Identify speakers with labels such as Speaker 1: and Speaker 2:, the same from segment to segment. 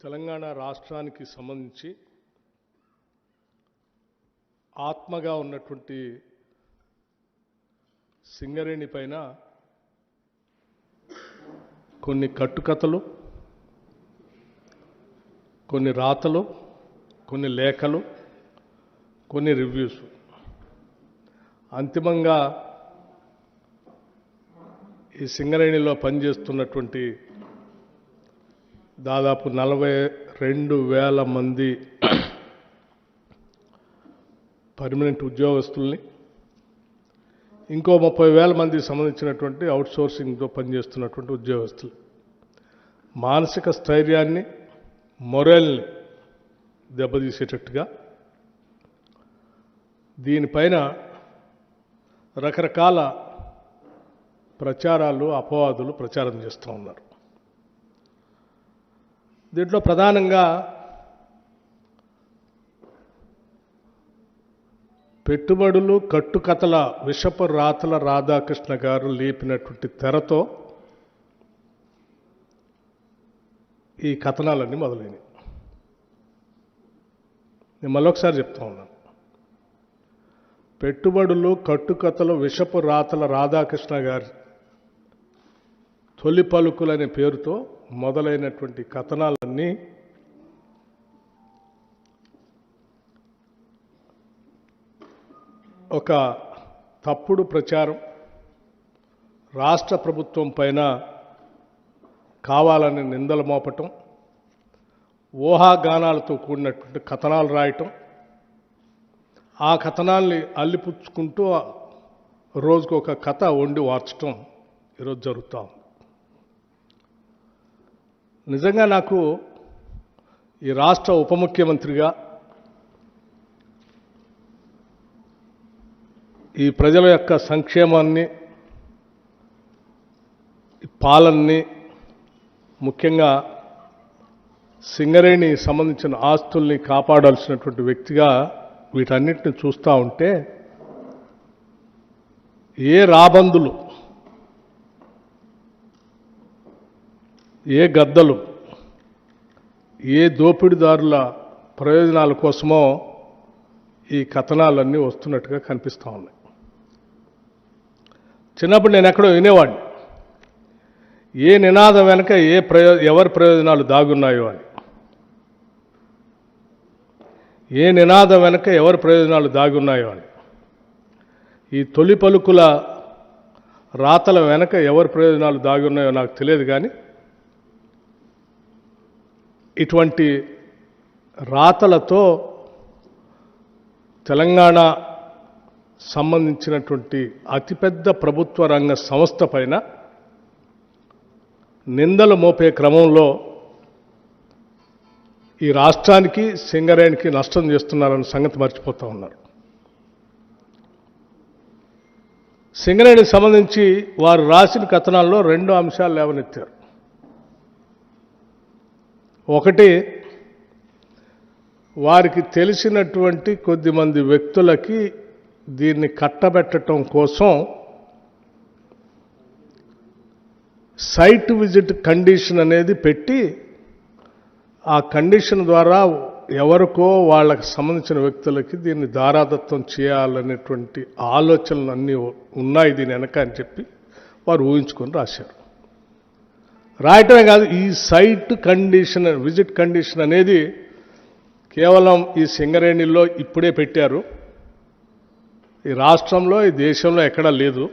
Speaker 1: తెలంగాణ రాష్ట్రానికి సంబంధించి ఆత్మగా ఉన్నటువంటి సింగరేణి పైన కొన్ని కట్టుకథలు, కొన్ని రాతలు, కొన్ని లేఖలు, కొన్ని రివ్యూస్, అంతిమంగా ఈ సింగరేణిలో పనిచేస్తున్నటువంటి దాదాపు 42,000 మంది పర్మనెంట్ ఉద్యోగస్తుల్ని, ఇంకో 30,000 మందికి సంబంధించినటువంటి అవుట్సోర్సింగ్తో పనిచేస్తున్నటువంటి ఉద్యోగస్తులు మానసిక స్థైర్యాన్ని, మొరల్ని దెబ్బతీసేటట్టుగా దీనిపైన రకరకాల ప్రచారాలు, అపవాదులు ప్రచారం చేస్తూ ఉన్నారు. దీంట్లో ప్రధానంగా పెట్టుబడులు, కట్టుకథల విషపు రాతల రాధాకృష్ణ గారు లేపినటువంటి తెరతో ఈ కథనాలన్నీ మొదలైనవి. నేను మళ్ళొకసారి చెప్తా ఉన్నాను. పెట్టుబడులు, కట్టుకథలు, విషపు రాతల రాధాకృష్ణ గారి తొలి పలుకులనే పేరుతో మొదలైనటువంటి కథనాలన్నీ ఒక తప్పుడు ప్రచారం, రాష్ట్ర ప్రభుత్వం పైన కావాలని నిందలు మోపటం, ఊహాగానాలతో కూడినటువంటి కథనాలు రాయటం, ఆ కథనాల్ని అల్లిపుచ్చుకుంటూ రోజుకు ఒక కథ వండి వార్చటం ఈరోజు జరుగుతూ ఉంది. నిజంగా నాకు ఈ రాష్ట్ర ఉప ముఖ్యమంత్రిగా ఈ ప్రజల యొక్క సంక్షేమాన్ని, పాలనని, ముఖ్యంగా సింగరేణి సంబంధించిన ఆస్తుల్ని కాపాడాల్సినటువంటి వ్యక్తిగా వీటన్నిటిని చూస్తూ ఉంటే ఏ రాబందులు, ఏ గద్దలు, ఏ దోపిడీదారుల ప్రయోజనాల కోసమో ఈ కథనాలన్నీ వస్తున్నట్టుగా కనిపిస్తూ ఉన్నాయి. చిన్నప్పుడు నేను ఎక్కడో వినేవాడిని, ఏ నినాదం వెనక ఎవరి ప్రయోజనాలు దాగున్నాయో అని. ఏ నినాదం వెనక ఎవరి ప్రయోజనాలు దాగున్నాయో అని. ఈ తొలి పలుకుల రాతల వెనక ఎవరి ప్రయోజనాలు దాగున్నాయో నాకు తెలియదు, కానీ ఇటువంటి రాతలతో తెలంగాణ సంబంధించినటువంటి అతిపెద్ద ప్రభుత్వ రంగ సంస్థ పైన నిందలు మోపే క్రమంలో ఈ రాష్ట్రానికి, సింగరేణికి నష్టం చేస్తున్నారన్న సంగతి మర్చిపోతూ ఉన్నారు. సింగరేణికి సంబంధించి వారు రాసిన కథనాల్లో 2 అంశాలు లేవనెత్తారు. ఒకటి, వారికి తెలిసినటువంటి కొద్దిమంది వ్యక్తులకి దీన్ని కట్టబెట్టడం కోసం సైట్ విజిట్ కండిషన్ అనేది పెట్టి, ఆ కండిషన్ ద్వారా ఎవరికో వాళ్ళకి సంబంధించిన వ్యక్తులకి దీన్ని దారాదత్తం చేయాలనేటువంటి ఆలోచనలు అన్నీ ఉన్నాయి దీని వెనక అని చెప్పి వారు ఊహించుకొని రాశారు. రాయటమే కాదు, ఈ సైట్ కండిషన్, విజిట్ కండిషన్ అనేది కేవలం ఈ సింగరేణిలో ఇప్పుడే పెట్టారు. ఈ రాష్ట్రంలో, ఈ దేశంలో ఎక్కడా లేదు.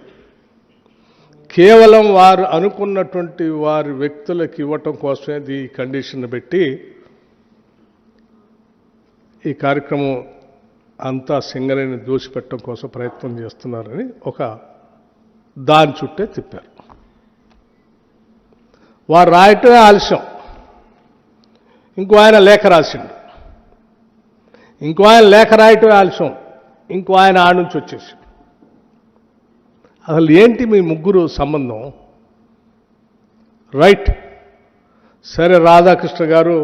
Speaker 1: కేవలం వారు అనుకున్నటువంటి వారి వ్యక్తులకు ఇవ్వటం కోసమే ఈ కండిషన్ పెట్టి ఈ కార్యక్రమం అంతా సింగరేణిని దోషిపెట్టడం కోసం ప్రయత్నం చేస్తున్నారని ఒక దాని చుట్టే తిప్పారు. వారు రాయటమే ఆలస్యం. ఇంకో ఆయన లేఖ రాసిండు, ఇంకో ఆయన లేఖ రాయటమే ఆలస్యం, ఇంకో ఆయన ఆడ నుంచి వచ్చేసి. అసలు ఏంటి మీ ముగ్గురు సంబంధం? రైట్, సరే, రాధాకృష్ణ గారు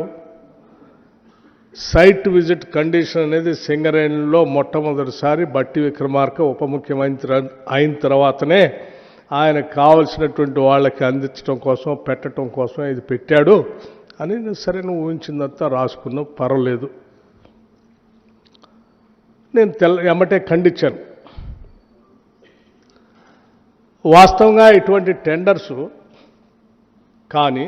Speaker 1: సైట్ విజిట్ కండిషన్ అనేది సింగరేణిలో మొట్టమొదటిసారి బట్టి విక్రమార్క ఉప ముఖ్యమంత్రి అయిన తర్వాతనే ఆయనకు కావలసినటువంటి వాళ్ళకి అందించడం కోసం, పెట్టడం కోసం ఇది పెట్టాడు. అని సరే నువ్వు ఊహించిందంతా రాసుకున్నావు, పర్వాలేదు. నేను ఎమ్మటే ఖండించాను. వాస్తవంగా ఇటువంటి టెండర్సు కానీ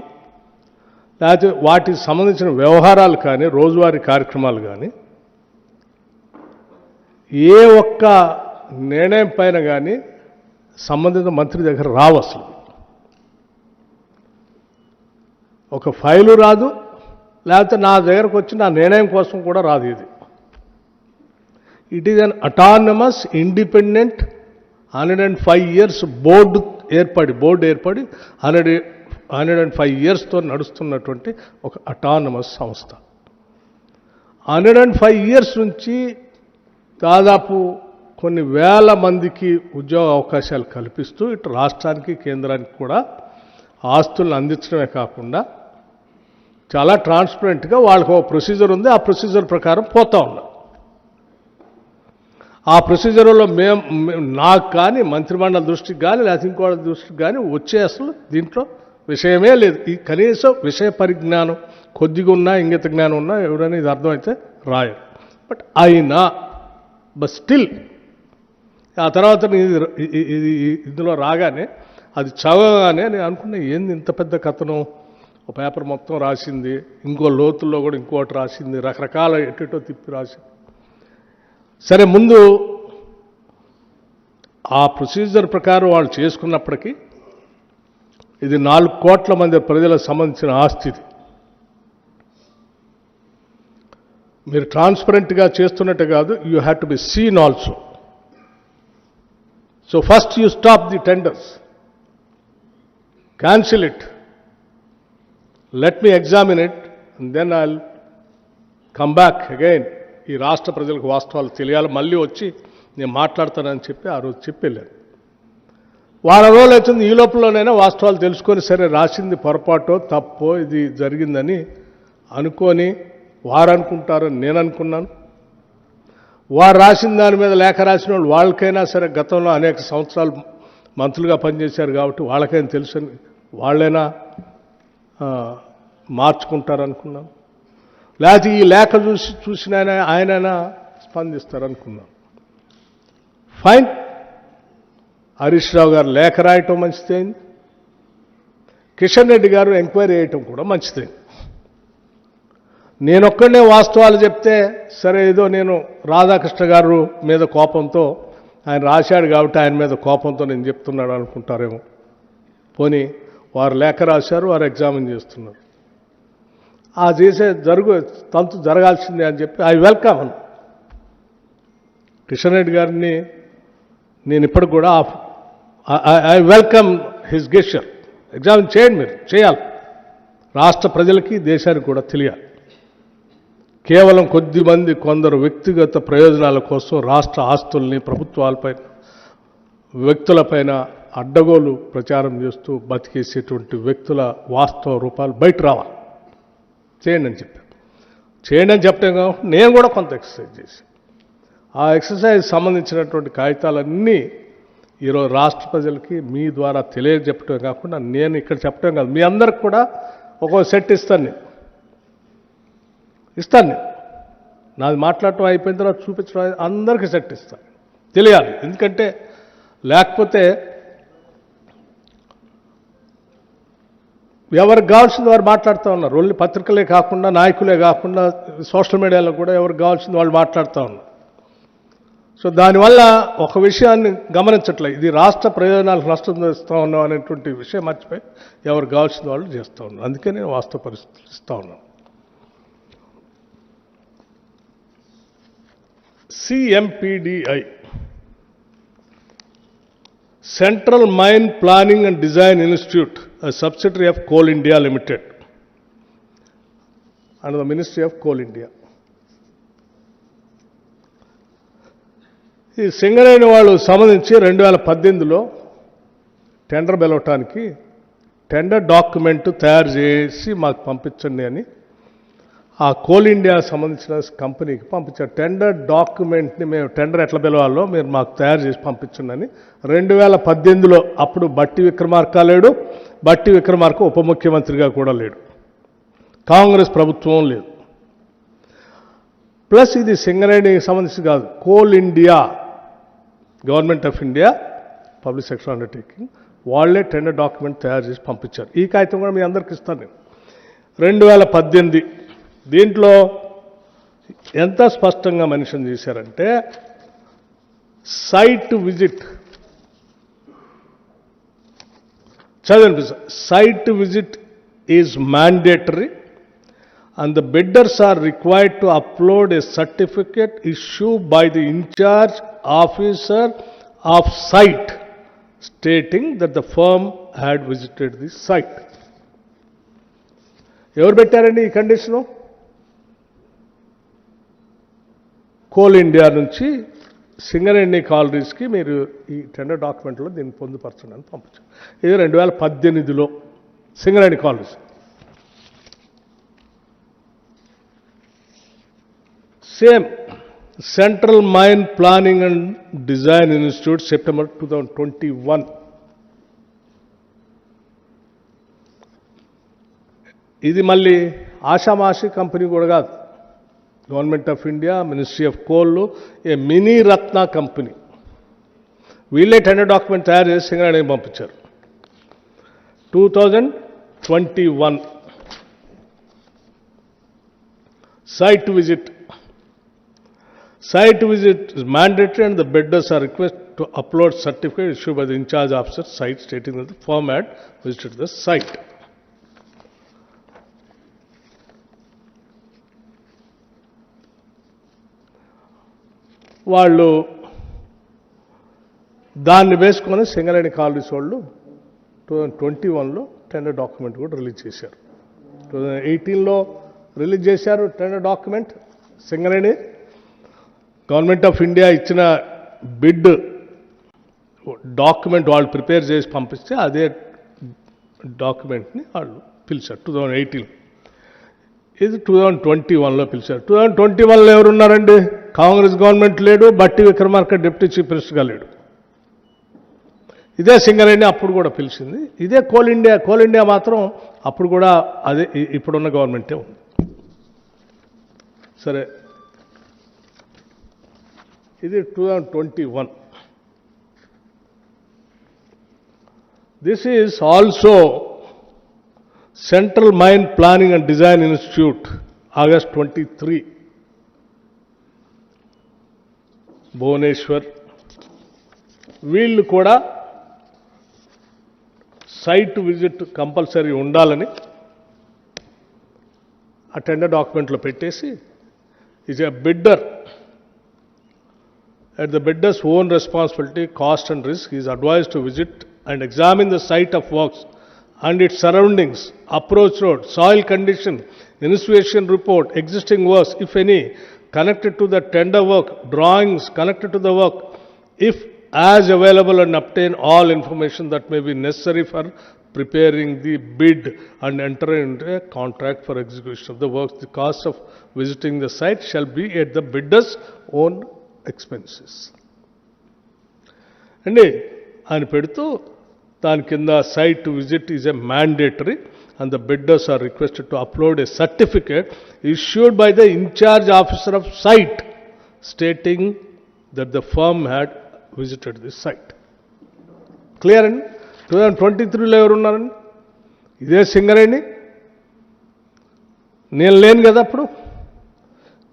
Speaker 1: లేకపోతే వాటికి సంబంధించిన వ్యవహారాలు కానీ రోజువారీ కార్యక్రమాలు కానీ ఏ ఒక్క నిర్ణయం పైన కానీ సంబంధిత మంత్రి దగ్గర రావు. అసలు ఒక ఫైలు రాదు, లేకపోతే నా దగ్గరకు వచ్చి నా నిర్ణయం కోసం కూడా రాదు. ఇది it is an autonomous independent 105 years board ఏర్పడి 105 yearsతో నడుస్తున్నటువంటి ఒక అటానమస్ సంస్థ. 105 years నుంచి దాదాపు కొన్ని వేల మందికి ఉద్యోగ అవకాశాలు కల్పిస్తూ ఇటు రాష్ట్రానికి కేంద్రానికి కూడా ఆస్తులను అందించడమే కాకుండా చాలా ట్రాన్స్పరెంట్గా వాళ్ళకు ఒక ప్రొసీజర్ ఉంది. ఆ ప్రొసీజర్ ప్రకారం పోతా ఉన్నాం. ఆ ప్రొసీజర్లో నాకు కానీ మంత్రిమండలి దృష్టికి కానీ లేకపోతే ఇంకోళ్ళ దృష్టికి కానీ వచ్చే అసలు దీంట్లో విషయమే లేదు. ఈ కనీసం విషయ పరిజ్ఞానం కొద్దిగా ఉన్నా, ఇంగిత జ్ఞానం ఉన్నా ఎవరైనా ఇది అర్థమైతే రాయరు. బట్ స్టిల్ ఆ తర్వాత ఇది ఇందులో రాగానే అది చదవగానే నేను అనుకున్నా, ఏంది ఇంత పెద్ద కథనం, ఒక పేపర్ మొత్తం రాసింది, ఇంకో లోతుల్లో కూడా ఇంకోటి రాసింది, రకరకాల ఎటో తిప్పి రాసింది. సరే, ముందు ఆ ప్రొసీజర్ ప్రకారం వాళ్ళు చేసుకున్నప్పటికీ ఇది 4 కోట్ల మంది ప్రజలకు సంబంధించిన ఆస్తి. ఇది మీరు ట్రాన్స్పరెంట్గా చేస్తున్నట్టు కాదు, you have to be seen also. So first you stop the tenders, cancel it, let me examine it, and then I will come back again. ఈ రాష్ట్ర ప్రజలకు వాస్తవాలు తెలియాలి, మళ్ళీ వచ్చి నేను మాట్లాడతానని చెప్పి ఆ రోజు చెప్పి వెళ్ళాను. వారం రోజులు అవుతుంది. ఈ లోపలనైనా వాస్తవాలు తెలుసుకొని సరే రాసింది పొరపాటో తప్పో ఇది జరిగిందని అనుకొని వారు అనుకుంటారని నేను అనుకున్నాను. వారు రాసిన దాని మీద లేఖ రాసిన వాళ్ళు వాళ్ళకైనా సరే గతంలో అనేక సంవత్సరాలు మంత్రులుగా పనిచేశారు కాబట్టి వాళ్ళకైనా తెలుసని వాళ్ళైనా మార్చుకుంటారనుకున్నాను. లేకపోతే ఈ లేఖ చూసిన ఆయనైనా స్పందిస్తారనుకున్నాను. ఫైన్, హరీష్ రావు గారు లేఖ రాయటం మంచిదైంది, కిషన్ రెడ్డి గారు ఎంక్వైరీ చేయటం కూడా మంచిదైంది. నేనొక్కడనే వాస్తవాలు చెప్తే సరే ఏదో నేను రాధాకృష్ణ గారు మీద కోపంతో ఆయన రాశాడు కాబట్టి ఆయన మీద కోపంతో నేను చెప్తున్నాడు అనుకుంటారేమో. పోనీ వారు లేఖ రాశారు, వారు ఎగ్జామిన్ చేస్తున్నారు. ఆ చేసే తంతు జరగాల్సిందే అని చెప్పి ఐ వెల్కమ్ కిషన్ రెడ్డి గారిని. నేను ఇప్పటికి కూడా I welcome his gesture. Examine చేయండి, మీరు చేయాలి, రాష్ట్ర ప్రజలకి దేశానికి కూడా తెలియాలి. కేవలం కొద్దిమంది కొందరు వ్యక్తిగత ప్రయోజనాల కోసం రాష్ట్ర ఆస్తుల్ని ప్రభుత్వాలపైన వ్యక్తులపైన అడ్డగోలు ప్రచారం చేస్తూ బతికేసేటువంటి వ్యక్తుల వాస్తవ రూపాలు బయట రావాలి. చేయండి అని చెప్పాను. చేయండి అని చెప్పడం కాబట్టి నేను కూడా కొంత ఎక్సర్సైజ్ చేశాను. ఆ ఎక్సర్సైజ్ సంబంధించినటువంటి కాగితాలన్నీ ఈరోజు రాష్ట్ర ప్రజలకి మీ ద్వారా తెలియజెప్పటమే కాకుండా నేను ఇక్కడ చెప్పడం కాదు, మీ అందరికి కూడా ఒక్కో సెట్ ఇస్తాను. నాది మాట్లాడటం అయిపోయిన తర్వాత చూపించడం అందరికీ సెట్ ఇస్తాను, తెలియాలి. ఎందుకంటే లేకపోతే ఎవరికి కావాల్సింది వారు మాట్లాడుతూ ఉన్నారు. ఓన్లీ పత్రికలే కాకుండా, నాయకులే కాకుండా సోషల్ మీడియాలో కూడా ఎవరికి కావాల్సింది వాళ్ళు మాట్లాడుతూ ఉన్నారు. సో దానివల్ల ఒక విషయాన్ని గమనించట్లేదు, ఇది రాష్ట్ర ప్రయోజనాలకు నష్టం చేస్తూ ఉన్నాం అనేటువంటి విషయం మర్చిపోయి ఎవరికి కావాల్సింది వాళ్ళు చేస్తూ ఉన్నారు. అందుకే నేను వాస్తవ పరిస్థితులు ఇస్తూ ఉన్నాను. CMPDI, Central Mine Planning and Design Institute, a subsidiary of Coal India Limited, under the Ministry of Coal India. ఈ సింగరేణి వాళ్ళు సంబంధించి 2018లో టెండర్ పిలవటానికి టెండర్ డాక్యుమెంట్ తయారు చేసి మాకు పంపించండి అని ఆ కోల్ ఇండియా సంబంధించిన కంపెనీకి పంపించారు. టెండర్ డాక్యుమెంట్ని మేము టెండర్ ఎట్లా పిలవాలో మీరు మాకు తయారు చేసి పంపించండి అని 2018లో. అప్పుడు బట్టి విక్రమార్క లేడు, బట్టి విక్రమార్క ఉప ముఖ్యమంత్రిగా కూడా లేడు. కాంగ్రెస్ ప్రభుత్వం లేదు. ప్లస్ ఇది సింగరేణికి సంబంధించి కాదు, coal India, government of India public sector undertaking, వాళ్లే టెండర్ డాక్యుమెంట్ తయారు చేసి పంపించారు. ఈ కాగితం కూడా మీ అందరికి ఇస్తాను నేను. 2018 దీంట్లో ఎంత స్పష్టంగా మెన్షన్ చేశారంటే, సైట్ విజిట్, చదవండి, site visit is mandatory and the bidders are required to upload a certificate issued by the incharge officer of site stating that the firm had visited the site. ఎవరు పెట్టారండి ఈ condition? Coal India నుంచి సింగరేణి కాలరీస్కి మీరు ఈ tender డాక్యుమెంట్లో దీన్ని పొందుపరచండి అని పంపించారు. ఇది 2018లో Singareni collieries. Same central mine planning and design institute September 2021. ఇది మళ్ళీ ఆషామాషి కంపెనీ కూడా కాదు, government of India, ministry of coal, a mini ratna company, వీళ్ళే టెండర్ డాక్యుమెంట్ తయారు చేసి సింగరేణికి పంపించారు. 2021 site visit. Site visit is mandatory and the bidders are requested to upload certificate issued by the in-charge officer site stating that the firm had visited the site. వాళ్ళు దాన్ని వేసుకొని Singareni collieries వాళ్ళు 2021లో tender document కూడా release చేశారు. 2018లో release చేశారు tender document. Singareni government of India ఇచ్చిన bid document వాళ్ళు prepare చేసి పంపిస్తే అదే డాక్యుమెంట్ని వాళ్ళు పిలిచారు 2018. ఇది 2021లో పిలిచారు. 2021లో ఎవరున్నారండి? కాంగ్రెస్ గవర్నమెంట్ లేడు, బట్టి విక్రమార్క డిప్యూటీ చీఫ్ మినిస్టర్గా లేడు. ఇదే సింగరేణి అప్పుడు కూడా పిలిచింది. ఇదే కోల్ ఇండియా. కోల్ ఇండియా మాత్రం అప్పుడు కూడా అదే ఇప్పుడున్న గవర్నమెంటే ఉంది. సరే, ఇది 2021. This is also Central mine planning and design Institute, August 23, Bhubaneswar. వీళ్ళు కూడా సైట్ విజిట్ కంపల్సరీ ఉండాలని ఆ టెండర్ డాక్యుమెంట్లో పెట్టేసి, is a bidder at the bidder's own responsibility, cost and risk, he is advised to visit and examine the site of works and its surroundings, approach road, soil condition, initiation report, existing works, if any, connected to the tender work, drawings connected to the work, if as available, and obtain all information that may be necessary for preparing the bid and enter into a contract for execution of the works. The cost of visiting the site shall be at the bidder's own expenses. అండి అని పెడుతూ దాని కింద site visit is a mandatory and the bidders are requested to upload a certificate issued by the in-charge officer of site stating that the firm had visited the site. Clear అండి? 2023లో ఎవరున్నారండి? ఇదే సింగరేణి. నేను లేను కదా అప్పుడు,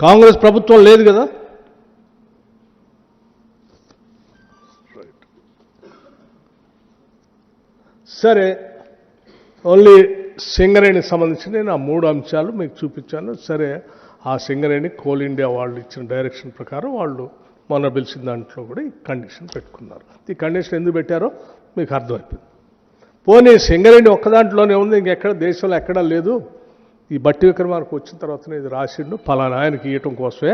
Speaker 1: కాంగ్రెస్ ప్రభుత్వం లేదు కదా. సరే, ఓన్లీ సింగరేణికి సంబంధించి నేను ఆ 3 అంశాలు మీకు చూపించాను. సరే, ఆ సింగరేణి కోల్ ఇండియా వాళ్ళు ఇచ్చిన డైరెక్షన్ ప్రకారం వాళ్ళు మొన్న పిలిచిన దాంట్లో కూడా ఈ కండిషన్ పెట్టుకున్నారు. ఈ కండిషన్ ఎందుకు పెట్టారో మీకు అర్థమైపోయింది. పోనీ సింగరేణి ఒక్క దాంట్లోనే ఉంది, ఇంకెక్కడ దేశంలో ఎక్కడా లేదు. ఈ బట్టి విక్రమార్క వచ్చిన తర్వాతనే ఇది రాసిండు, ఫలానా ఆయనకి ఇవ్వటం కోసమే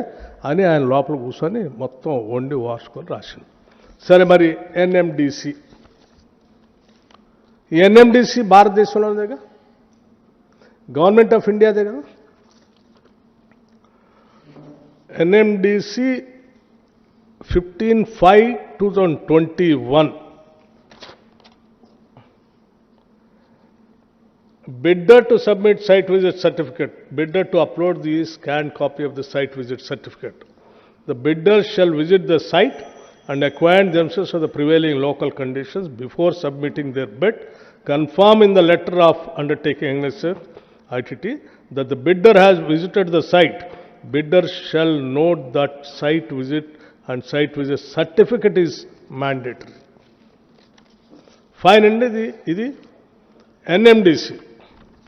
Speaker 1: అని ఆయన లోపల కూర్చొని మొత్తం వండి వార్చుకొని రాసిండు. సరే, మరి ఎన్ఎండిసి, ఈ ఎన్ఎండిసి భారతదేశంలోనే కదా, గవర్నమెంట్ ఆఫ్ ఇండియాదే కదా. NMDC 15/5/2021 Bidder to submit site visit certificate. Bidder to upload the scanned copy of the site visit certificate. The bidder shall visit the site and acquaint themselves with the prevailing local conditions before submitting their bid. Confirm in the letter of undertaking ITT that the bidder has visited the site. Bidder shall note that site visit and site visit certificate is mandatory. Fine అండి ఇది NMDC.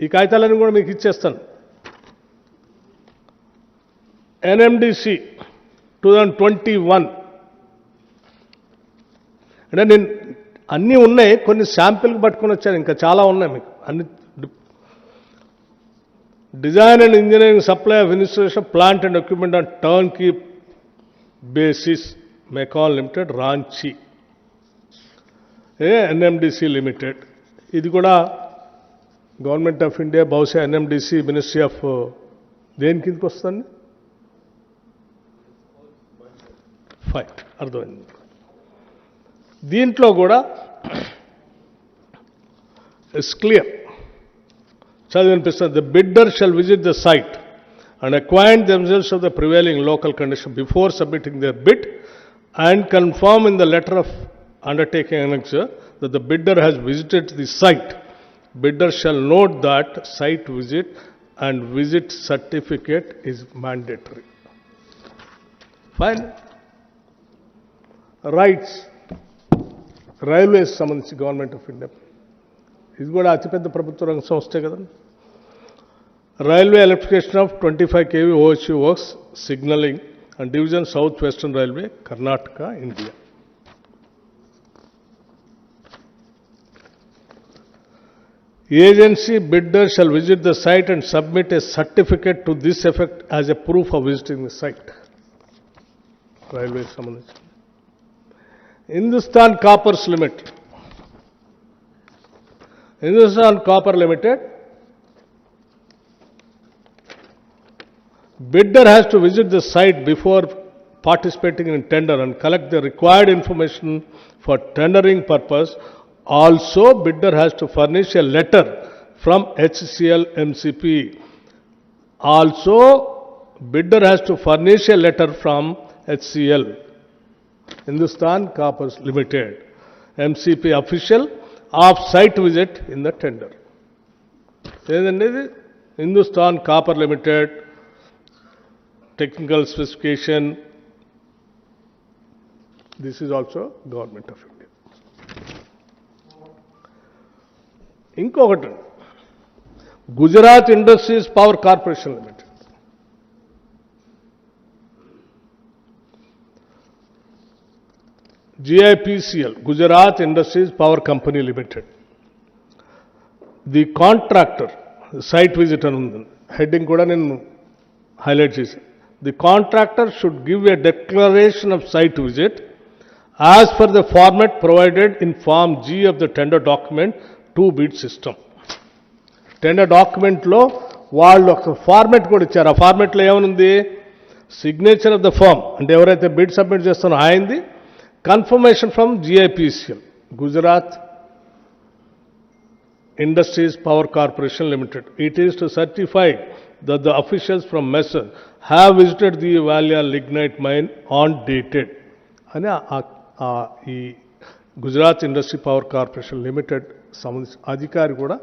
Speaker 1: ఈ కాగితాలన్నీ కూడా మీకు ఇచ్చేస్తాను. NMDC 2021 అంటే నేను అన్నీ ఉన్నాయి, కొన్ని శాంపిల్కి పట్టుకొని వచ్చాను, ఇంకా చాలా ఉన్నాయి మీకు అన్ని. Design and engineering supply of installation plant and equipment on turnkey basis MECON limited Ranchi NMDC limited. ఇది కూడా గవర్నమెంట్ ఆఫ్ ఇండియా, బహుశా ఎన్ఎండిసి మినిస్ట్రీ ఆఫ్ దేని కిందకి వస్తుంది? ఫైన్, అర్థమైంది. దీంట్లో కూడా ఇట్స్ క్లియర్, చదివినిపిస్తుంది. The bidder shall visit the site and acquaint themselves of the prevailing local condition before submitting their bid and confirm in the letter of undertaking annexure that the bidder has visited the site. Bidder shall note that site visit and visit certificate is mandatory. Fine. Rights. Railways సంబంధించి government of India, ఇది కూడా అతిపెద్ద ప్రభుత్వ రంగ సంస్థే కదండి. Railway electrification of 25 kV OHV works signalling and division south western railway Karnataka India. Agency bidder shall visit the site and submit a certificate to this effect as a proof of visiting the site. Railway సంబంధించి. Hindustan Coppers Limited. Hindustan Copper Limited. Bidder has to visit the site before participating in tender and collect the required information for tendering purpose. Also, bidder has to furnish a letter from HCL MCP. Also, bidder has to furnish a letter from HCL, Hindustan Coppers Limited, MCP official of site visit in the tender. Hindustan Copper Limited, technical specification. This is also Government of India. ఇంకొకటి Gujarat industries power corporation limited. GIPCL, Gujarat Industries Power Company Limited. The contractor, site visit అని ఉంది, heading కూడా నేను highlight చేశాను. The contractor should give a declaration of site visit as per the format provided in Form G of the tender document to bid system. Tender డాక్యుమెంట్లో వాళ్ళు ఒక format కూడా ఇచ్చారు. ఆ ఫార్మెట్లో ఏమనుంది? సిగ్నేచర్ ఆఫ్ ద ఫార్మ్, అంటే ఎవరైతే బిడ్ సబ్మిట్ చేస్తారో ఆయనది, confirmation from GIPCL, Gujarat industries power corporation limited. It is to certify that the officials from MESSER have visited the Valia lignite mine on dated. అని ఈ Gujarat industry power corporation limited సంబంధించిన అధికారి కూడా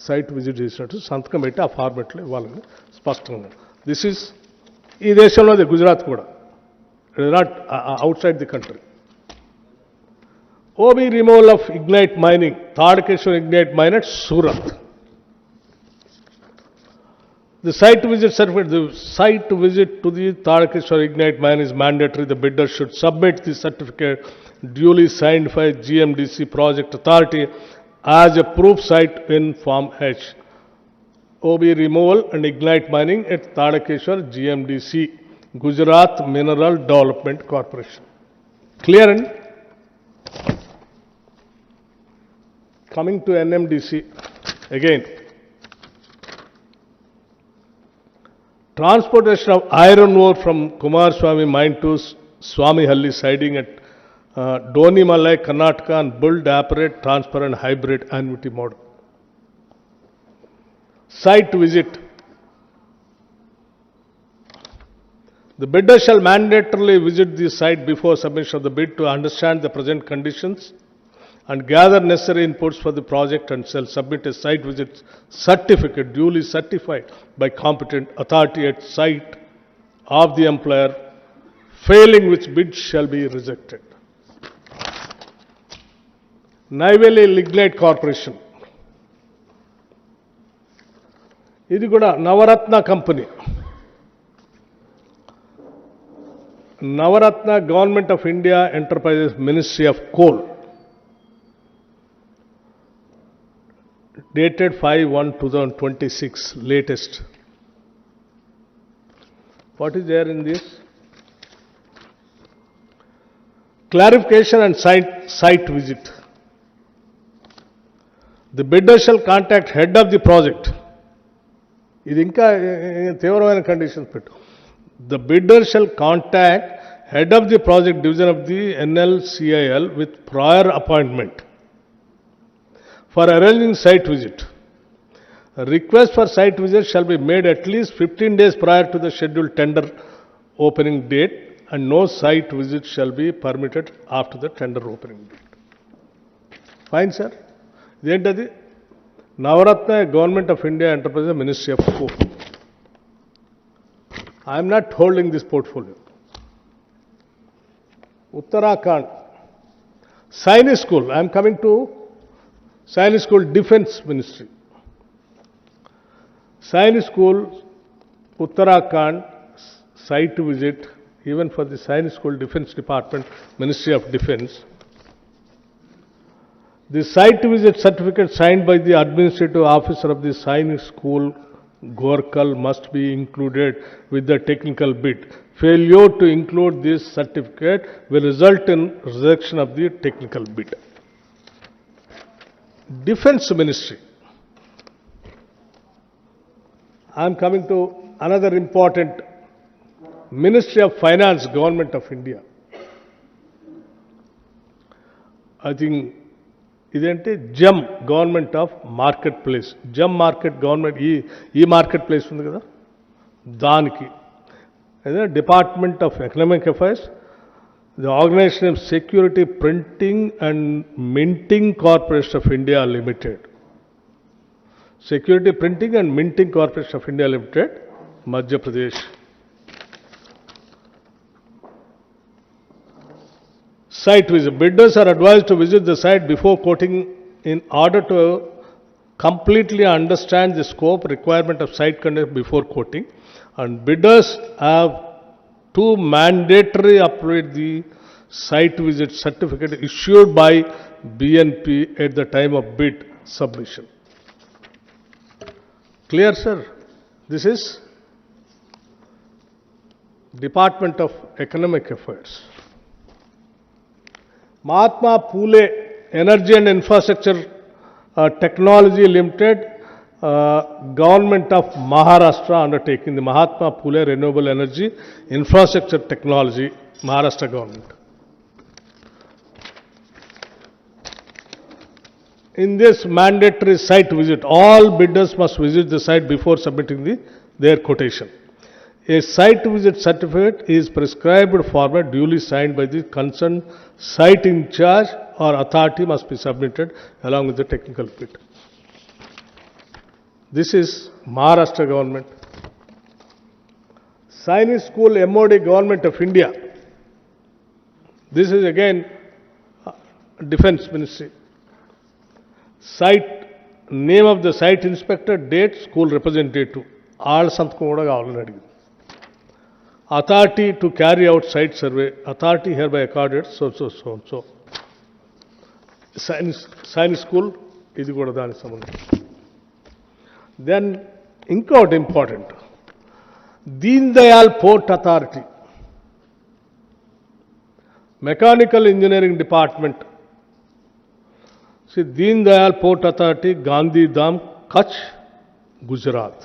Speaker 1: site visit చేసినట్టు సంతకం పెట్టి ఆ ఫార్మెట్లో ఇవ్వాలని స్పష్టంగా. దిస్ ఈజ్ ఈ దేశంలోది, గుజరాత్ కూడా, it is not out side the country. OB removal of ignite mining, Tadakeshwar ignite mine at Surat. The site visit certificate, the site visit to the Tadakeshwar ignite mine is mandatory. The bidder should submit the certificate duly signed by GMDC project authority as a proof site in Form H. OB removal and ignite mining at Tadakeshwar GMDC, Gujarat Mineral Development Corporation. Clear? And coming to NMDC again. Transportation of iron ore from Kumaraswamy mine to Swamihalli siding at Donimalai, Karnataka, and build, operate, transfer and hybrid annuity model. Site visit. The bidder shall mandatorily visit the site before submission of the bid to understand the present conditions and gather necessary inputs for the project, and shall submit a site visit certificate duly certified by competent authority at site of the employer, failing which bid shall be rejected. Neyveli Lignite Corporation. ఇది కూడా Navratna company. Navratna government of India enterprises ministry of coal. Dated 5/1/2026, latest. What is there in this? Clarification and site visit. The bidder shall contact head of the project. ఇది ఇంకా తీవ్రమైన conditions పెట్టు. The bidder shall contact head of the project division of the NLCIL with prior appointment for arranging site visit. A request for site visit shall be made at least 15 days prior to the scheduled tender opening date, and no site visit shall be permitted after the tender opening date. Fine, sir. ఇదేంటది? Navratna government of India enterprises ministry of coal. I'm not holding this portfolio. Uttarakhand Sainik school. I'm coming to Sainik School Defence Ministry. Sainik School, Uttarakhand, site visit, even for the Sainik School Defence Department, Ministry of Defence. The site visit certificate signed by the administrative officer of the Sainik School, Gorkal, must be included with the technical bid. Failure to include this certificate will result in rejection of the technical bid. Defence Ministry. I am coming to another important Ministry of Finance, Government of India. I think ఇదేంటి జమ్ government of market place. Jammu market government ఈ market place ఉంది కదా, దానికి అదే department of economic affairs, the Organization of Security Printing and Minting Corporation of India Limited. Security Printing and Minting Corporation of India Limited, Madhya Pradesh. Site visit. Bidders are advised to visit the site before quoting in order to completely understand the scope requirement of site conduct before quoting, and bidders have to mandatory upload the site visit certificate issued by BNP at the time of bid submission. Clear, sir? This is Department of Economic Affairs. Mahatma Phule Energy and Infrastructure Technology Limited, Government of Maharashtra undertaking, the Mahatma Phule Renewable Energy Infrastructure Technology, Maharashtra government. In this mandatory site visit, all bidders must visit the site before submitting their quotation. A site visit certificate is prescribed format duly signed by the concerned site in charge or authority must be submitted along with the technical bid. This is Maharashtra government. Sainik School MOD Government of India. This is again Defence Ministry. Site, name of the site inspector, date, school representative. All సంతకం కూడా కావాలని అడిగింది. Authority to carry out site survey. Authority hereby accorded so. Sainik School, ఇది కూడా దానికి సంబంధించి. Then ఇంకోటి important, Deen Dayal port authority, mechanical engineering department. Deen Dayal port authority, Gandhidham, Kutch, Gujarat.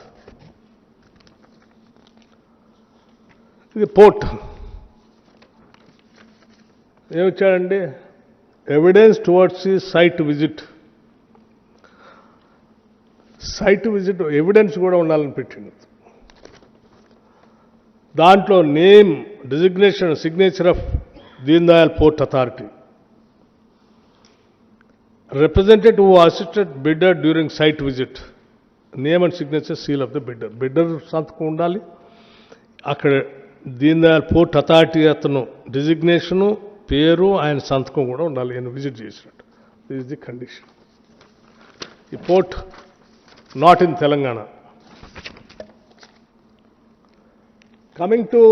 Speaker 1: ఇది పోర్ట్ ఏమిచ్చాడండి? Evidence towards the site visit. Site visit evidence కూడా ఉండాలని పెట్టింది. దాంట్లో name, designation, signature of Deen Dayal port authority, representative who assisted bidder during site visit, name and signature, seal of the bidder. Bidder సంతకం ఉండాలి, అక్కడ Deen Dayal port authority అతను designation, పేరు, ఆయన సంతకం కూడా ఉండాలి ఆయన విజిట్ చేసినట్టు. This is the condition. ఈ port not in Telangana. Coming to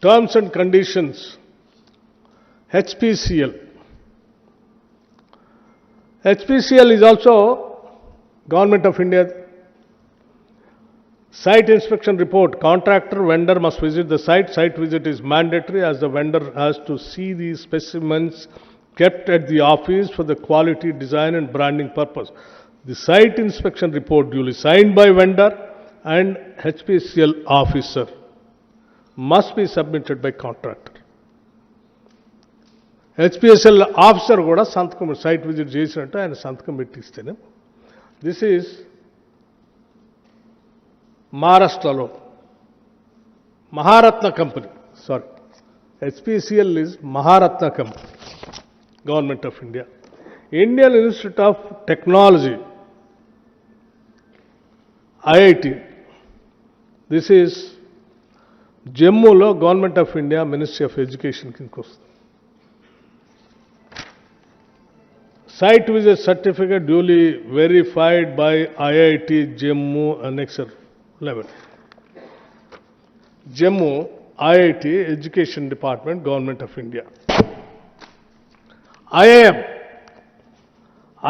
Speaker 1: terms and conditions, HPCL. HPCL is also Government of India. Site inspection report. Contractor, vendor must visit the site. Site visit is mandatory as the vendor has to see the specimens kept at the office for the quality, design and branding purpose. The site inspection report duly signed by vendor and HPCL officer must be submitted by contractor. HPCL officer కూడా సంతకం site visit చేసినట్టు ఆయన సంతకం పెట్టిస్తేనే. This is మహారాష్ట్రలో Maharatna company, sorry, HPCL is Maharatna company, government of India. Indian institute of technology, IIT, this is జమ్మూలో government of India ministry of education కిందకి వస్తుంది. Site visit certificate duly verified by IIT Jammu Annexure 11. Jammu IIT Education Department, Government of India.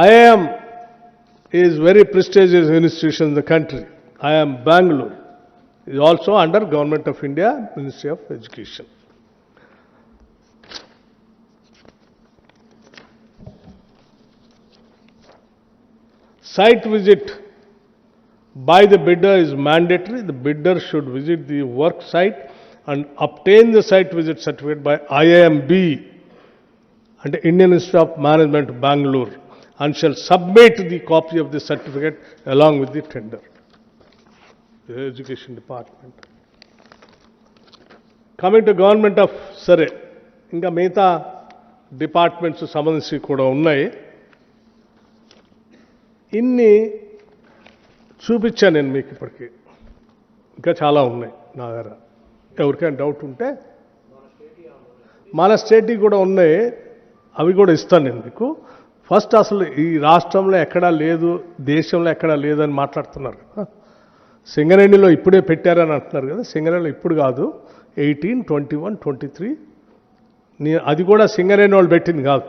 Speaker 1: IIM is very prestigious institution in the country. IIM Bangalore is also under Government of India, Ministry of Education. Site visit by the bidder is mandatory. The bidder should visit the work site and obtain the site visit certificate by IIMB and Indian Institute of Management, Bangalore, and shall submit the copy of the certificate along with the tender. The Education Department. Coming to Government of Sare, ఇంకా మిగతా departments సంబంధించి కూడా ఉన్నాయి. ఇన్ని చూపించాను నేను మీకు ఇప్పటికీ, ఇంకా చాలా ఉన్నాయి నా దగ్గర. ఎవరికైనా డౌట్ ఉంటే మన స్టేట్కి కూడా ఉన్నాయి, అవి కూడా ఇస్తాను నేను మీకు. ఫస్ట్ అసలు ఈ రాష్ట్రంలో ఎక్కడా లేదు, దేశంలో ఎక్కడా లేదని మాట్లాడుతున్నారు కదా. సింగరేణిలో ఇప్పుడే పెట్టారని అంటున్నారు కదా. సింగరేణిలో ఇప్పుడు కాదు, 18, 21, 23, అది కూడా సింగరేణి వాళ్ళు పెట్టింది కాదు,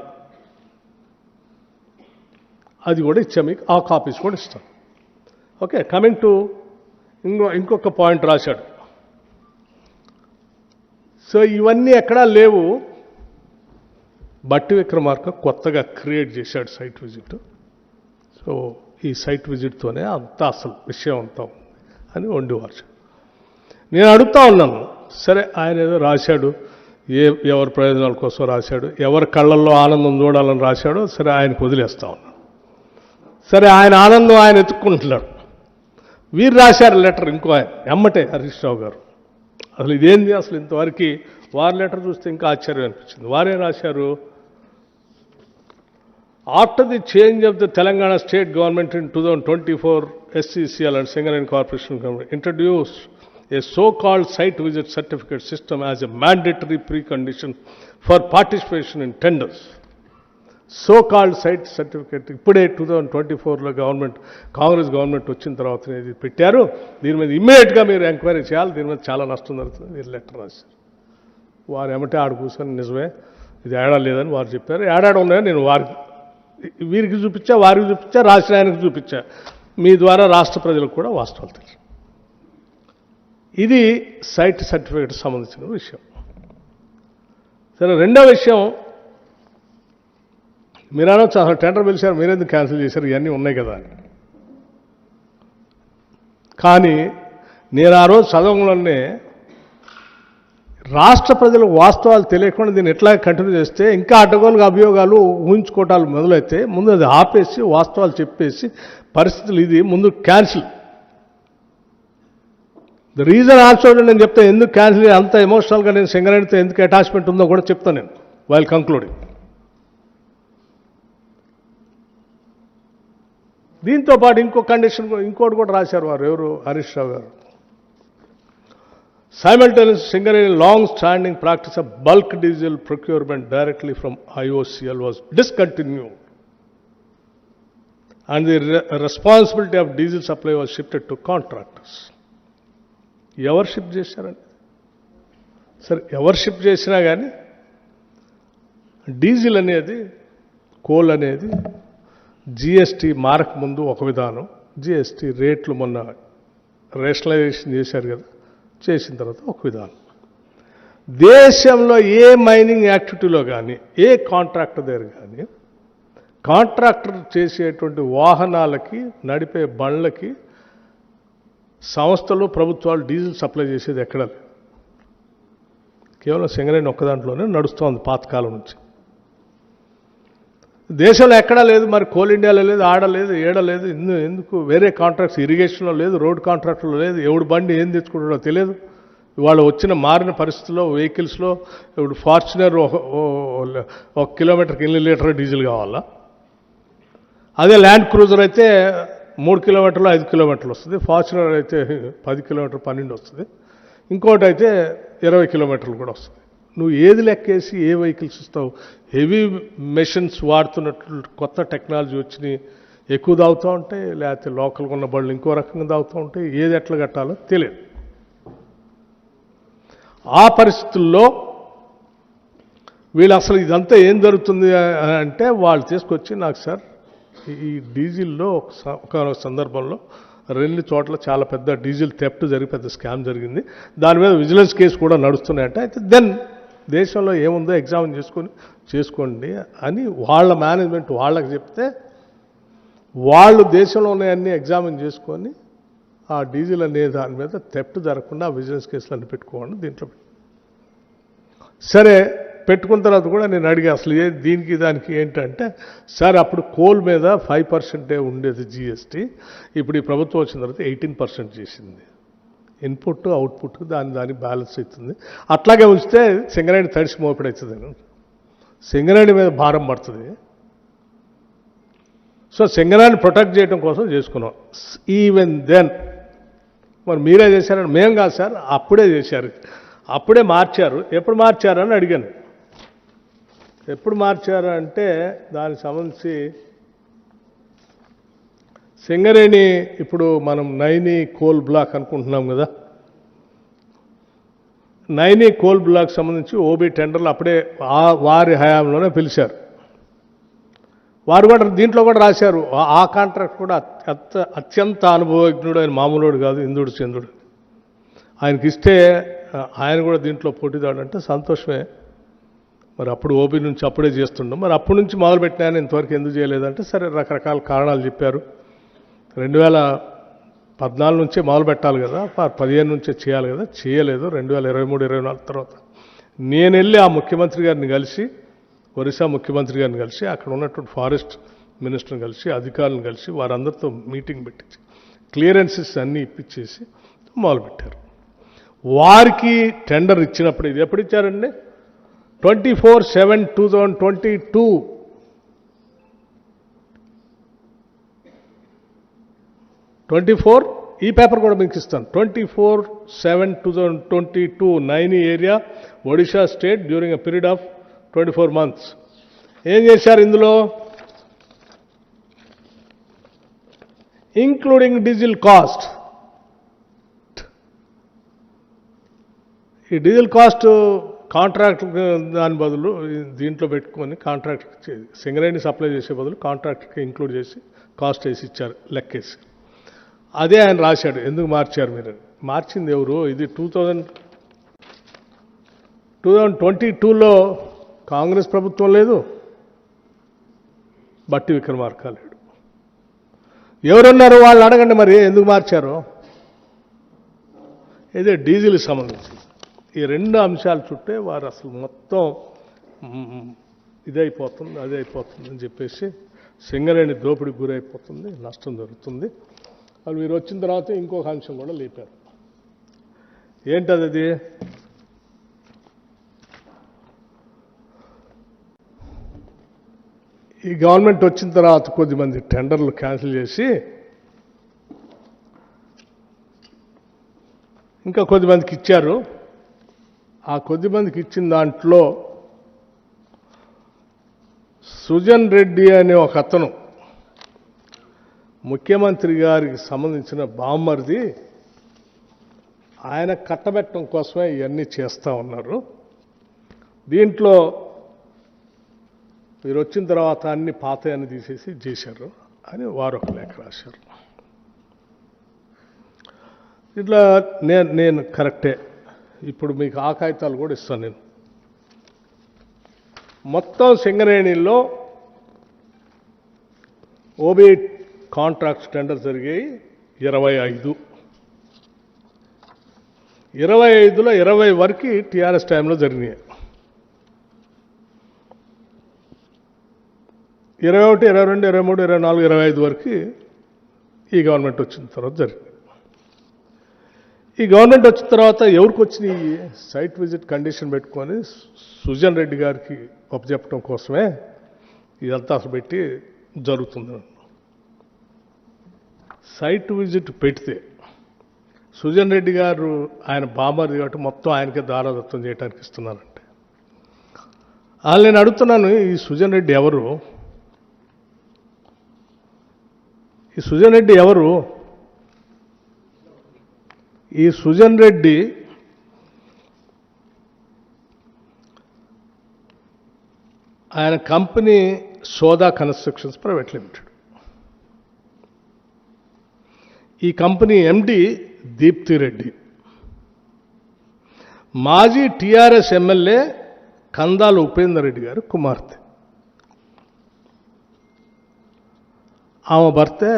Speaker 1: అది కూడా ఇచ్చాం మీకు. ఆ కాపీస్ కూడా ఇస్తాం. ఓకే, కమింగ్ టు ఇంకొక పాయింట్ రాశాడు. సో ఇవన్నీ ఎక్కడా లేవు, బట్టి విక్రమార్క కొత్తగా క్రియేట్ చేశాడు సైట్ విజిట్. సో ఈ సైట్ విజిట్తోనే అంతా అసలు విషయం అంతా అని వండివారు. నేను అడుగుతా ఉన్నాను, సరే ఆయన ఏదో రాశాడు, ఎవరి ప్రయోజనాల కోసం రాశాడు, ఎవరి కళ్ళల్లో ఆనందం చూడాలని రాశాడో, సరే ఆయనకు వదిలేస్తా ఉన్నాను. సరే ఆయన ఆనందం ఆయన ఎత్తుక్కుంటున్నాడు. వీరు రాశారు లెటర్, ఇంకో ఆయన ఎమ్మటే హరీష్ రావు గారు. అసలు ఇదేంది, అసలు ఇంతవరకు వారి లెటర్ చూస్తే ఇంకా ఆశ్చర్యం అనిపించింది. వారే రాశారు, after the change of the Telangana state government in 2024, SCCL and Singareni Corporation Government introduced a so-called site visit certificate system as a mandatory precondition for participation in tenders. So-called site certificate ఇప్పుడే 2024లో government, Congress government వచ్చిన తర్వాత ఇది పెట్టారు. దీని మీద ఇమ్మీడియట్గా మీరు enquiry చేయాలి, దీని మీద చాలా నష్టం జరుగుతుంది. మీరు లెటర్ రాశారు. వారు ఏమంటే ఆడు కూర్చొని నిజమే ఇది ఏడా లేదని వారు చెప్పారు. ఏడాడు ఉన్నాయని నేను వీరికి చూపించా, వారికి చూపించా, రాసిన ఆయనకు చూపించా. మీ ద్వారా రాష్ట్ర ప్రజలకు కూడా వాస్తవాలు తెలుసు. ఇది సైట్ సర్టిఫికేట్ సంబంధించిన విషయం. సరే, రెండో విషయం, మీరు అనొచ్చు అసలు టెండర్ పిలిచారు, మీరెందుకు క్యాన్సిల్ చేశారు, ఇవన్నీ ఉన్నాయి కదా అని. కానీ నేను ఆ రోజు చదవంలోనే రాష్ట్ర ప్రజలకు వాస్తవాలు తెలియకుండా దీన్ని ఎట్లా కంటిన్యూ చేస్తే ఇంకా అడ్డగోలుగా అభియోగాలు ఊహించుకోవటాలు మొదలైతే ముందు అది ఆపేసి వాస్తవాలు చెప్పేసి పరిస్థితులు ఇది ముందు క్యాన్సిల్. ద రీజన్ ఆల్సో నేను చెప్తాను ఎందుకు క్యాన్సిల్ అంత ఎమోషనల్గా నేను సింగరేణితో ఎందుకు అటాచ్మెంట్ ఉందో కూడా చెప్తాను నేను వైల్ కంక్లూడింగ్. దీంతో పాటు ఇంకో కండిషన్ ఇంకోటి కూడా రాశారు వారు ఎవరు హరీష్ రావు గారు. Simultaneous Singareni long-standing practice of bulk diesel procurement directly from IOCL was discontinued, and the responsibility of diesel supply was shifted to contractors. ఎవరు షిఫ్ట్ చేశారండి? సరే ఎవరు షిఫ్ట్ చేసినా కానీ డీజిల్ అనేది కోల్ అనేది జిఎస్టీ మారక ముందు ఒక విధానం, జిఎస్టీ రేట్లు మొన్న రేషనలైజేషన్ చేశారు కదా, చేసిన తర్వాత ఒక విధానం. దేశంలో ఏ మైనింగ్ యాక్టివిటీలో కానీ ఏ కాంట్రాక్టర్ దగ్గర కానీ కాంట్రాక్టర్ చేసేటువంటి వాహనాలకి నడిపే బండ్లకి సంస్థలు ప్రభుత్వాలు డీజిల్ సప్లై చేసేది ఎక్కడ లేదు. కేవలం సింగరేణి ఒక్క దాంట్లోనే నడుస్తోంది పాతకాలం నుంచి. దేశంలో ఎక్కడా లేదు, మరి కోల్ ఇండియాలో లేదు, ఆడలేదు, ఏడలేదు. ఎందుకు వేరే కాంట్రాక్ట్స్ ఇరిగేషన్లో లేదు, రోడ్ కాంట్రాక్ట్లో లేదు, ఎవడు బండి ఏం తెచ్చుకుంటాడో తెలియదు. ఇవాళ వచ్చిన మారిన పరిస్థితుల్లో వెహికల్స్లో ఇప్పుడు ఫార్చునర్ 1 కిలోమీటర్కి 8 లీటర్ డీజిల్ కావాలా, అదే ల్యాండ్ క్రూజర్ అయితే 3 కిలోమీటర్లు 5 కిలోమీటర్లు వస్తుంది, ఫార్చునర్ అయితే 10 కిలోమీటర్ 12 వస్తుంది, ఇంకోటి అయితే 20 కిలోమీటర్లు కూడా వస్తుంది. నువ్వు ఏది లెక్కేసి ఏ వెహికల్స్ ఇస్తావు? హెవీ మెషిన్స్ వాడుతున్నట్లు కొత్త టెక్నాలజీ వచ్చినాయి, ఎక్కువ తాగుతూ ఉంటాయి, లేకపోతే లోకల్గా ఉన్న బళ్ళు ఇంకో రకంగా తాగుతూ ఉంటాయి, ఏది ఎట్లా కట్టాలో తెలియదు. ఆ పరిస్థితుల్లో వీళ్ళు అసలు ఇదంతా ఏం జరుగుతుంది అంటే వాళ్ళు తీసుకొచ్చి నాకు సార్ ఈ డీజిల్లో ఒక సందర్భంలో 2 చోట్ల చాలా పెద్ద డీజిల్ థెఫ్ట్ జరిగి పెద్ద స్కామ్ జరిగింది, దాని మీద విజిలెన్స్ కేసు కూడా నడుస్తున్నాయంటే, అయితే దెన్ దేశంలో ఏముందో ఎగ్జామిన్ చేసుకోండి అని వాళ్ళ మేనేజ్మెంట్ వాళ్ళకి చెప్తే వాళ్ళు దేశంలో ఉన్నాయన్నీ ఎగ్జామిన్ చేసుకొని ఆ డీజిల్ అనే దాని మీద థెఫ్ట్ జరగకుండా విజిలెన్స్ కేసులు అన్ని పెట్టుకోండి దీంట్లో. సరే పెట్టుకున్న తర్వాత కూడా నేను అడిగా అసలు దీనికి దానికి ఏంటంటే, సార్ అప్పుడు కోల్ మీద 5% ఉండేది జిఎస్టీ, ఇప్పుడు ఈ ప్రభుత్వం వచ్చిన తర్వాత 18% చేసింది. ఇన్పుట్ అవుట్పుట్ దాని బ్యాలెన్స్ అవుతుంది, అట్లాగే ఉంచితే సింగరేణి తడిసి మోపిడవుతుంది, సింగరేణి మీద భారం పడుతుంది. సో సింగరేణిని ప్రొటెక్ట్ చేయడం కోసం చేసుకున్నాం. ఈవెన్ దెన్ మరి మీరే చేశారని మేము కాదు సార్, అప్పుడే చేశారు, అప్పుడే మార్చారు. ఎప్పుడు మార్చారని అడిగాను. ఎప్పుడు మార్చారు అంటే దానికి సంబంధించి సింగరేణి ఇప్పుడు మనం నైని కోల్ బ్లాక్ అనుకుంటున్నాం కదా, నైని కోల్ బ్లాక్ సంబంధించి ఓబీ టెండర్లు అప్పుడే వారి హయాంలోనే పిలిచారు. వారు కూడా దీంట్లో కూడా రాశారు, ఆ కాంట్రాక్ట్ కూడా అత్యంత అనుభవజ్ఞుడు, ఆయన మామూలుడు కాదు, ఇంద్రుడు చంద్రుడు, ఆయనకి ఇస్తే ఆయన కూడా దీంట్లో పోటీదాడు అంటే సంతోషమే. మరి అప్పుడు ఓబీ నుంచి అప్పుడే చేస్తుండం, మరి అప్పటి నుంచి మొదలుపెట్టినాయని ఇంతవరకు ఎందుకు చేయలేదంటే సరే రకరకాల కారణాలు చెప్పారు. 2014 నుంచే మొదలు పెట్టాలి కదా, 15 నుంచే చేయాలి కదా, చేయలేదు. 2023-24 తర్వాత నేను వెళ్ళి ఆ ముఖ్యమంత్రి గారిని కలిసి, ఒరిస్సా ముఖ్యమంత్రి గారిని కలిసి, అక్కడ ఉన్నటువంటి ఫారెస్ట్ మినిస్టర్ని కలిసి, అధికారులను కలిసి వారందరితో మీటింగ్ పెట్టించి క్లియరెన్సెస్ అన్నీ ఇప్పించేసి మొదలుపెట్టారు. వారికి టెండర్ ఇచ్చినప్పుడు ఇది ఎప్పుడు ఇచ్చారండి? 24/7/2022 24 ఈ పేపర్ కూడా మీకు ఇస్తాను. 24/7/2022 Naini area Odisha state during a period of 24 months. ఏం చేశారు ఇందులో? Including diesel cost. ఈ డీజిల్ కాస్ట్ కాంట్రాక్ట్ దాని బదులు దీంట్లో పెట్టుకొని కాంట్రాక్ట్ సింగరేణి సప్లై చేసే బదులు కాంట్రాక్ట్కి ఇంక్లూడ్ చేసి కాస్ట్ వేసి ఇచ్చారు లెక్కేసి. అదే ఆయన రాశాడు. ఎందుకు మార్చారు మీరు? మార్చింది ఎవరు? ఇది 2022లో కాంగ్రెస్ ప్రభుత్వం లేదు, బట్టి విక్రమార్క లేడు. ఎవరున్నారు వాళ్ళు అడగండి మరి ఎందుకు మార్చారో. ఇదే డీజిల్కి సంబంధించి ఈ రెండు అంశాల చుట్టే వారు అసలు మొత్తం ఇదైపోతుంది అదే అయిపోతుంది అని చెప్పేసి సింగరేణి దోపిడికి గురైపోతుంది, నష్టం జరుగుతుంది. వాళ్ళు మీరు వచ్చిన తర్వాత ఇంకొక అంశం కూడా లేపారు. ఏంటది? అది ఈ గవర్నమెంట్ వచ్చిన తర్వాత కొద్దిమంది టెండర్లు క్యాన్సిల్ చేసి ఇంకా కొద్దిమందికి ఇచ్చారు. ఆ కొద్దిమందికి ఇచ్చిన దాంట్లో సుజన్ రెడ్డి అనే ఒక అతను ముఖ్యమంత్రి గారికి సంబంధించిన బామ్మర్ది, ఆయన కట్టబెట్టడం కోసమే ఇవన్నీ చేస్తూ ఉన్నారు. దీంట్లో మీరు వచ్చిన తర్వాత అన్ని పాతయాన్ని తీసేసి చేశారు అని వారు ఒక లేఖ రాశారు. ఇట్లా నేను కరెక్టే. ఇప్పుడు మీకు ఆ కాగితాలు కూడా ఇస్తాను. నేను మొత్తం సింగరేణిలో ఓబీ కాంట్రాక్ట్స్ టెండర్ జరిగాయి 25. 25లో 20 వరకు టీఆర్ఎస్ టైంలో జరిగినాయి. 21, 22, 23, 24, 25 వరకు ఈ గవర్నమెంట్ వచ్చిన తర్వాత జరిగింది. ఈ గవర్నమెంట్ వచ్చిన తర్వాత ఎవరికి వచ్చినాయి? సైట్ విజిట్ కండిషన్ పెట్టుకొని సుజన్ రెడ్డి గారికి ఒప్పచెప్పడం కోసమే ఇదంతా అసలు పెట్టి జరుగుతుంది. సైట్ విజిట్ పెడితే సుజన్ రెడ్డి గారు ఆయన బామ్మర్ది కాబట్టి మొత్తం ఆయనకే దారాదత్తం చేయడానికి ఇస్తున్నారంటే, వాళ్ళు నేను అడుగుతున్నాను, ఈ సుజన్ రెడ్డి ఎవరు? ఈ సుజన్ రెడ్డి ఎవరు? ఈ సుజన్ రెడ్డి ఆయన కంపెనీ సోదా కన్స్ట్రక్షన్స్ ప్రైవేట్ లిమిటెడ్. ఈ కంపెనీ ఎండి దీప్తి రెడ్డి, మాజీ టీఆర్ఎస్ ఎమ్మెల్యే కందాల ఉపేందర్ రెడ్డి గారు కుమార్తె. ఆమె భర్తే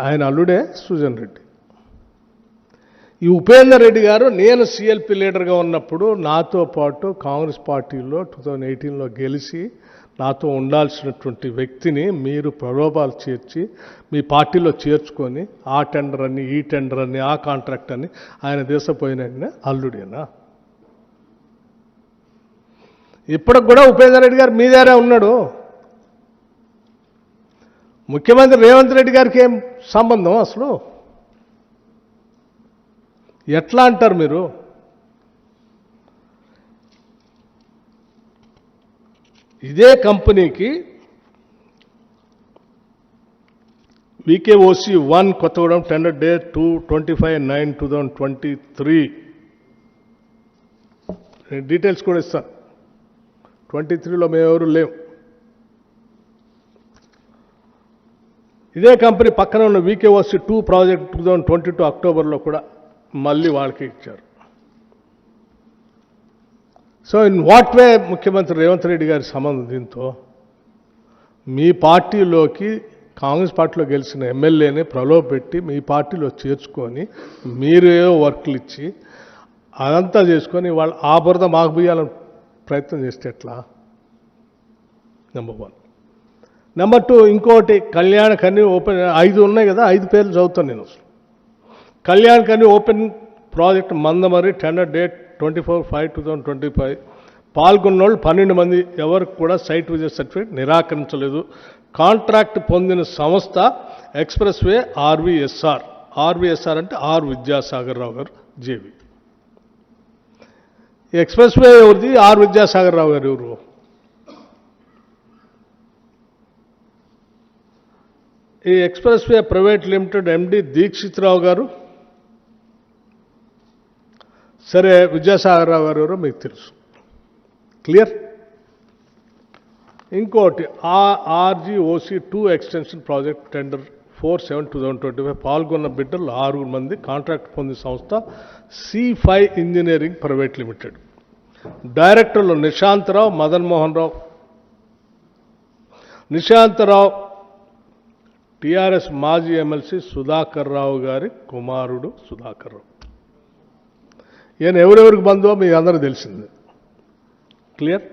Speaker 1: ఆయన అల్లుడే సుజన్ రెడ్డి. ఈ ఉపేందర్ రెడ్డి గారు నేను సిఎల్పి లీడర్గా ఉన్నప్పుడు నాతో పాటు కాంగ్రెస్ పార్టీలో 2018లో గెలిచి నాతో ఉండాల్సినటువంటి వ్యక్తిని మీరు ప్రలోభాలు చేర్చి మీ పార్టీలో చేర్చుకొని ఆ టెండర్ అని ఈ టెండర్ అని ఆ కాంట్రాక్ట్ అని ఆయన దేశపోయిన అల్లుడేనా? ఇప్పటికి కూడా ఉపేందర్ రెడ్డి గారు మీ దగ్గరే ఉన్నాడు. ముఖ్యమంత్రి రేవంత్ రెడ్డి గారికి ఏం సంబంధం అసలు? ఎట్లా అంటారు మీరు? ఇదే కంపెనీకి వికేఓసి 1 కొత్తగూడెం టెండర్ డేట్ 25/9/2023 డీటెయిల్స్ కూడా ఇస్తాను. 23లో మేమెవరు లేవు. ఇదే కంపెనీ పక్కన ఉన్న వికేఓసి 2 ప్రాజెక్ట్ 2022 అక్టోబర్లో కూడా మళ్ళీ వాళ్ళకి ఇచ్చారు. సో ఇన్ వాట్ వే ముఖ్యమంత్రి రేవంత్ రెడ్డి గారి సంబంధం దీంతో? మీ పార్టీలోకి కాంగ్రెస్ పార్టీలో గెలిచిన ఎమ్మెల్యేని ప్రలోభపెట్టి మీ పార్టీలో చేర్చుకొని మీరే వర్క్లు ఇచ్చి అదంతా చేసుకొని వాళ్ళు ఆ బురద మాకు బియ్యాలని ప్రయత్నం చేస్తే ఎట్లా? నెంబర్ 1. నెంబర్ 2, ఇంకోటి కళ్యాణ్ కన్నీ ఓపెన్ 5 ఉన్నాయి కదా, 5 పేర్లు చదువుతాను నేను. Kalyan Khani open project Mandamarri tender date 24/5/2025 పాల్గొన్న వాళ్ళు 12 మంది. ఎవరికి కూడా సైట్ విజిట్ సర్టిఫికేట్ నిరాకరించలేదు. కాంట్రాక్ట్ పొందిన సంస్థ ఎక్స్ప్రెస్ వే ఆర్వీఎస్ఆర్. ఆర్వీఎస్ఆర్ అంటే ఆర్ విద్యాసాగర్ రావు గారు జేవి. ఎక్స్ప్రెస్ వే ఎవరిది? ఆర్ విద్యాసాగర్ రావు గారు ఎవరు? ఈ express way private limited MD Dikshit Rao గారు. సరే, విద్యాసాగర్ రావు గారు ఎవరో మీకు తెలుసు. క్లియర్. ఇంకోటి ఆర్జీఓసి 2 ఎక్స్టెన్షన్ ప్రాజెక్ట్ టెండర్ 4/7/2025 పాల్గొన్న బిడ్డలు 6 మంది. కాంట్రాక్ట్ పొందిన సంస్థ C5 ఇంజనీరింగ్ ప్రైవేట్ లిమిటెడ్. డైరెక్టర్లు నిశాంతరావు, మదన్మోహన్ రావు. నిశాంతరావు టీఆర్ఎస్ మాజీ ఎమ్మెల్సీ సుధాకర్ రావు గారి కుమారుడు సుధాకర్ రావు. ఈయన ఎవరెవరికి బంధువో మీకు అందరూ తెలిసింది. Clear.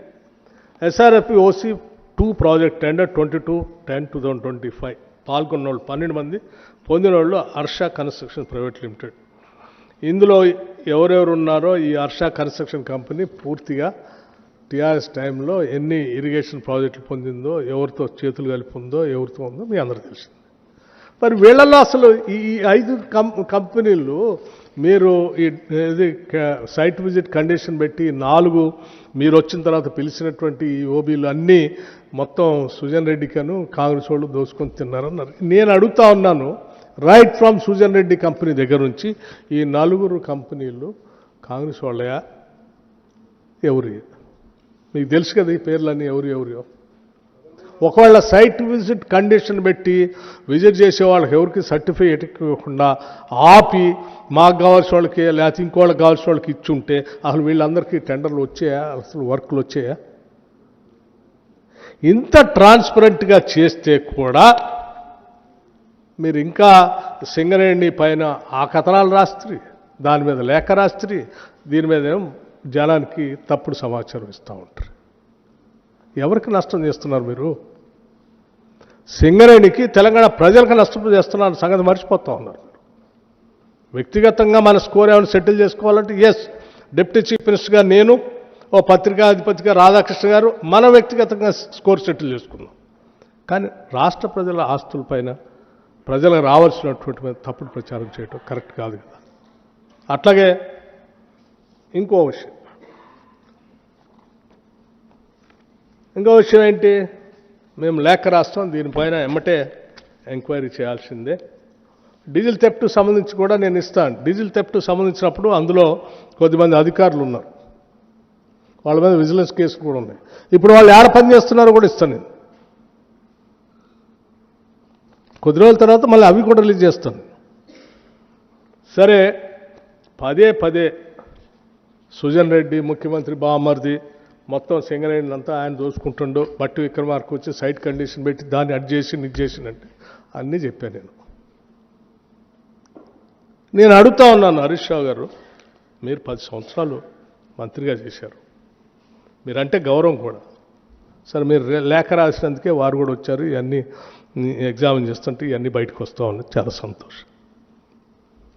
Speaker 1: SRFP OC2 project tender 22/10/2025 పాల్గొన్న వాళ్ళు 12 మంది, పొందిన వాళ్ళు హర్ష కన్స్ట్రక్షన్ ప్రైవేట్ లిమిటెడ్. ఇందులో ఎవరెవరు ఉన్నారో ఈ హర్ష కన్స్ట్రక్షన్ కంపెనీ పూర్తిగా టీఆర్ఎస్ టైంలో ఎన్ని ఇరిగేషన్ ప్రాజెక్టులు పొందిందో, ఎవరితో చేతులు కలిపి ఉందో, ఎవరితో ఉందో మీ అందరూ తెలిసింది. మరి వీళ్ళల్లో అసలు ఈ 5 కంపెనీలు మీరు ఇది సైట్ విజిట్ కండిషన్ పెట్టి 4 మీరు వచ్చిన తర్వాత పిలిచినటువంటి ఈ ఓబీలు అన్నీ మొత్తం సుజన్ రెడ్డికను కాంగ్రెస్ వాళ్ళు దోసుకొని తిన్నారన్నారు. నేను అడుగుతా ఉన్నాను, right from Sujan Reddy company దగ్గర నుంచి ఈ 4 కంపెనీలు కాంగ్రెస్ వాళ్ళయా ఎవరి? మీకు తెలుసు కదా ఈ పేర్లన్నీ ఎవరియో. ఒకవేళ సైట్ విజిట్ కండిషన్ పెట్టి విజిట్ చేసే వాళ్ళకి ఎవరికి సర్టిఫికేట్ ఇవ్వకుండా ఆపి మాకు కావాల్సిన వాళ్ళకి లేకపోతే ఇంకోళ్ళకి కావాల్సిన వాళ్ళకి ఇచ్చుంటే అసలు వీళ్ళందరికీ టెండర్లు వచ్చాయా, అసలు వర్క్లు వచ్చాయా? ఇంత ట్రాన్స్పరెంట్గా చేస్తే కూడా మీరు ఇంకా సింగరేణి పైన ఆ కథనాలు రాస్త్రి, దాని మీద లేఖ రాస్త్రి, దీని మీద జనానికి తప్పుడు సమాచారం ఇస్తూ ఉంటారు. ఎవరికి నష్టం చేస్తున్నారు మీరు? సింగరేణికి తెలంగాణ ప్రజలకు నష్టం చేస్తున్నారు సంగతి మర్చిపోతూ ఉన్నారు. వ్యక్తిగతంగా మన స్కోర్ ఏమైనా సెటిల్ చేసుకోవాలంటే ఎస్, డిప్యూటీ చీఫ్ మినిస్టర్గా నేను, ఓ పత్రికాధిపతిగా రాధాకృష్ణ గారు మనం వ్యక్తిగతంగా స్కోర్ సెటిల్ చేసుకున్నాం. కానీ రాష్ట్ర ప్రజల ఆస్తులపైన ప్రజలకు రావాల్సినటువంటి మీద తప్పుడు ప్రచారం చేయటం కరెక్ట్ కాదు కదా. అట్లాగే ఇంకో విషయం ఏంటి, మేము లేఖ రాస్తాం, దీనిపైన ఎమ్మటే ఎంక్వైరీ చేయాల్సిందే. డీజిల్ థెఫ్ట్ సంబంధించి కూడా నేను ఇస్తాను. డీజిల్ థెఫ్ట్ సంబంధించినప్పుడు అందులో కొద్దిమంది అధికారులు ఉన్నారు, వాళ్ళ మీద విజిలెన్స్ కేసులు కూడా ఉన్నాయి. ఇప్పుడు వాళ్ళు ఏడ పని చేస్తున్నారో కూడా ఇస్తాను నేను. కొద్ది రోజుల తర్వాత మళ్ళీ అవి కూడా రిలీజ్ చేస్తాను. సరే, పదే సుజన్ రెడ్డి ముఖ్యమంత్రి బామర్ది మొత్తం సింగరేణి అంతా ఆయన దోసుకుంటుండో, బట్టి విక్రమార్కు వచ్చి సైట్ కండిషన్ పెట్టి దాన్ని అడ్ చేసి నిట్ చేసినట్టు అన్నీ చెప్పాను నేను అడుగుతా ఉన్నాను. హరీష్ రావు గారు, మీరు 10 సంవత్సరాలు మంత్రిగా చేశారు, మీరంటే గౌరవం కూడా. సరే, మీరు లేఖ రాసినందుకే వారు కూడా వచ్చారు, ఇవన్నీ ఎగ్జామిన్ చేస్తుంటే ఇవన్నీ బయటకు వస్తూ ఉన్నాయి, చాలా సంతోషం.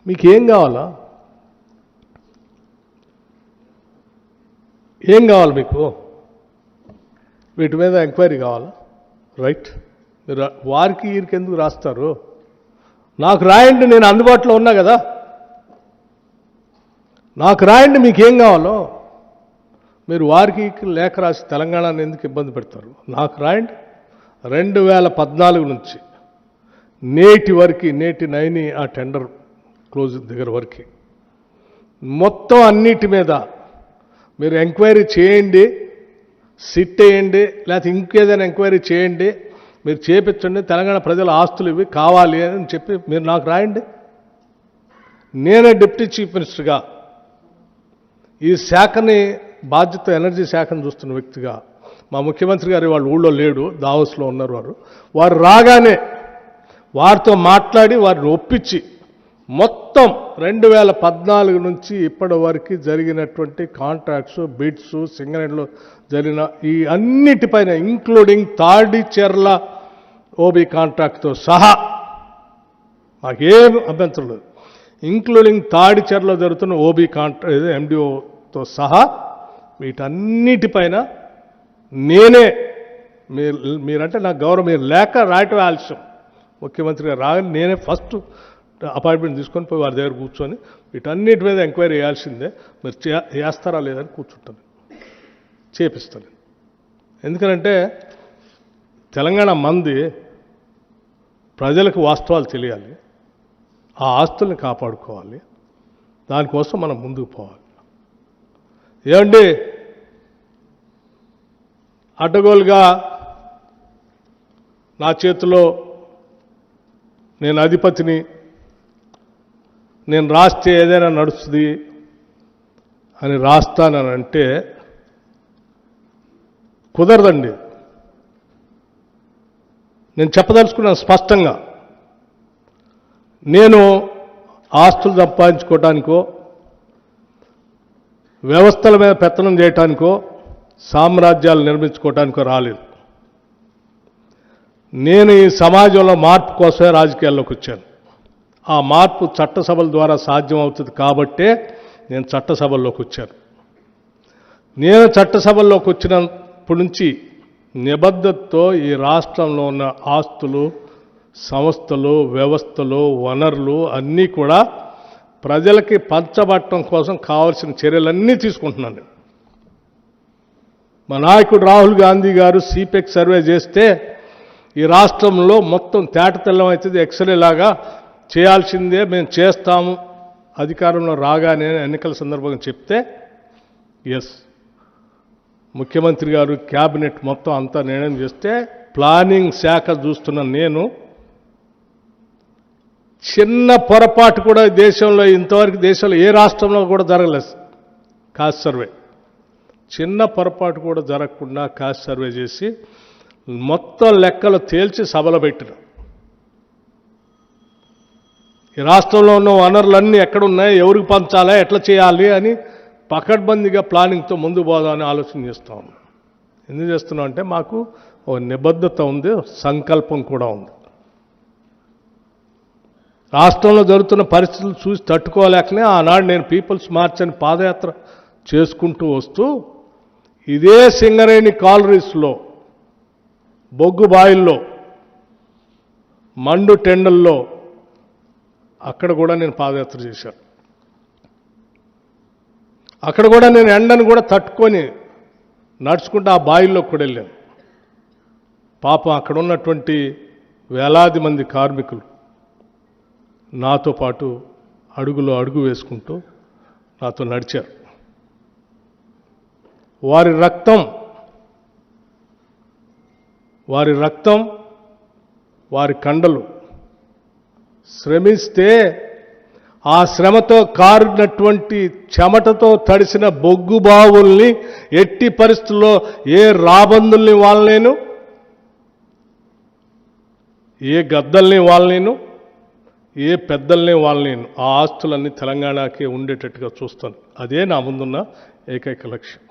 Speaker 1: మీకేం కావాలా? ఏం కావాలి మీకు? వీటి మీద ఎంక్వైరీ కావాలా? రైట్, మీరు వారికి వీరికి ఎందుకు రాస్తారు? నాకు రాయండి, నేను అందుబాటులో ఉన్నా కదా. నాకు రాయండి, మీకేం కావాలో. మీరు వారికి లేఖ రాసి తెలంగాణను ఎందుకు ఇబ్బంది పెడతారు? నాకు రాయండి. 2014 నుంచి నేటి నైని ఆ టెండర్ క్లోజ్ దగ్గర వరకు మొత్తం అన్నిటి మీద మీరు ఎంక్వైరీ చేయండి, సిట్ వేయండి, లేకపోతే ఇంకేదైనా ఎంక్వైరీ చేయండి, మీరు చేపించండి. తెలంగాణ ప్రజల ఆస్తులు ఇవి కావాలి అని చెప్పి మీరు నాకు రాయండి. నేనే డిప్యూటీ చీఫ్ మినిస్టర్గా ఈ శాఖని బాధ్యత, ఎనర్జీ శాఖను చూస్తున్న వ్యక్తిగా, మా ముఖ్యమంత్రి గారు వాళ్ళ ఊళ్ళో లేడు, దావోస్లో ఉన్నారు. వారు రాగానే వారితో మాట్లాడి వారిని ఒప్పించి మొత్తం 2014 నుంచి ఇప్పటి వరకు జరిగినటువంటి కాంట్రాక్ట్స్, బిడ్స్, సింగరేణిలో జరిగిన ఈ అన్నిటిపైన ఇంక్లూడింగ్ తాడిచెర్ల ఓబీ కాంట్రాక్ట్తో సహా మాకేం అభ్యంతరం లేదు. ఇంక్లూడింగ్ తాడిచెర్లో జరుగుతున్న ఓబీ కాంట్రాక్ట్ MDOతో సహా వీటన్నిటిపైన నేనే, మీరంటే నాకు గౌరవం, మీరు లేక రాయటం ఆలస్యం, ముఖ్యమంత్రి గారు రాగానే నేనే ఫస్ట్ అపాయింట్మెంట్ తీసుకొని పోయి వారి దగ్గర కూర్చొని వీటన్నిటి మీద ఎంక్వైరీ చేయాల్సిందే, మీరు చేస్తారా లేదని కూర్చుంటాను, చేపిస్తాను. ఎందుకనంటే తెలంగాణ మంది, ప్రజలకు వాస్తవాలు తెలియాలి, ఆ ఆస్తుల్ని కాపాడుకోవాలి, దానికోసం మనం ముందుకు పోవాలి. ఏమండి, అడ్డగోలుగా నా చేతిలో నేను అధిపతిని, నేను రాస్తే ఏదైనా నడుస్తుంది అని రాస్తానంటే కుదరదండి. నేను చెప్పదలుచుకున్నాను స్పష్టంగా. నేను ఆస్తులు సంపాదించుకోవడానికో వ్యవస్థల మీద పెత్తనం చేయటానికో సామ్రాజ్యాలు నిర్మించుకోవటానికో రాలేదు. నేను ఈ సమాజంలో మార్పు కోసమే రాజకీయాల్లోకి వచ్చాను. ఆ మార్పు చట్టసభల ద్వారా సాధ్యం అవుతుంది కాబట్టే నేను చట్టసభల్లోకి వచ్చాను. నేను చట్టసభల్లోకి వచ్చినప్పటి నుంచి నిబద్ధతతో ఈ రాష్ట్రంలో ఉన్న ఆస్తులు, సంస్థలు, వ్యవస్థలు, వనరులు అన్నీ కూడా ప్రజలకి పంచబట్టడం కోసం కావాల్సిన చర్యలన్నీ తీసుకుంటున్నాను. మా నాయకుడు రాహుల్ గాంధీ గారు సిపెక్ సర్వే చేస్తే ఈ రాష్ట్రంలో మొత్తం తేటతెల్లం అవుతుంది, ఎక్స్రే లాగా చేయాల్సిందే, మేము చేస్తాము అధికారంలో రాగానే ఎన్నికల సందర్భంగా చెప్తే ఎస్ ముఖ్యమంత్రి గారు క్యాబినెట్ మొత్తం అంతా నిర్ణయం చేస్తే ప్లానింగ్ శాఖ చూస్తున్న నేను చిన్న పొరపాటు కూడా దేశంలో ఇంతవరకు దేశంలో ఏ రాష్ట్రంలో కూడా జరగలేదు. కాస్ట్ సర్వే చిన్న పొరపాటు కూడా జరగకుండా కాస్ట్ సర్వే చేసి మొత్తం లెక్కలు తేల్చి సభలో పెట్టిన. ఈ రాష్ట్రంలో ఉన్న వనరులన్నీ ఎక్కడున్నాయి, ఎవరికి పంచాలి, ఎట్లా చేయాలి అని పకడ్బందీగా ప్లానింగ్తో ముందు పోదామని ఆలోచన చేస్తూ ఉన్నాం. ఎందుకు చేస్తున్నాం అంటే మాకు ఓ నిబద్ధత ఉంది, సంకల్పం కూడా ఉంది. రాష్ట్రంలో జరుగుతున్న పరిస్థితులు చూసి తట్టుకోలేకనే ఆనాడు నేను పీపుల్స్ మార్చ్ అని పాదయాత్ర చేసుకుంటూ వస్తూ ఇదే సింగరేణి కాలరీస్లో, బొగ్గు బాయిల్లో, మండు టెండల్లో అక్కడ కూడా నేను పాదయాత్ర చేశాను. అక్కడ కూడా నేను ఎండను కూడా తట్టుకొని నడుచుకుంటూ ఆ బాయిల్లోకి కూడా వెళ్ళాను. పాపం అక్కడ ఉన్నటువంటి వేలాది మంది కార్మికులు నాతో పాటు అడుగులో అడుగు వేసుకుంటూ నాతో నడిచారు. వారి రక్తం వారి కండలు శ్రమిస్తే ఆ శ్రమతో కారినటువంటి చెమటతో తడిసిన బొగ్గు బావుల్ని ఎట్టి పరిస్థితుల్లో ఏ రాబందుల్ని వాళ్ళనేను, ఏ గద్దల్ని వాళ్ళనేను, ఏ పెద్దల్ని వాళ్ళనేను ఆ ఆస్తులన్నీ తెలంగాణకే ఉండేటట్టుగా చూస్తాను. అదే నా ముందున్న ఏకైక లక్ష్యం.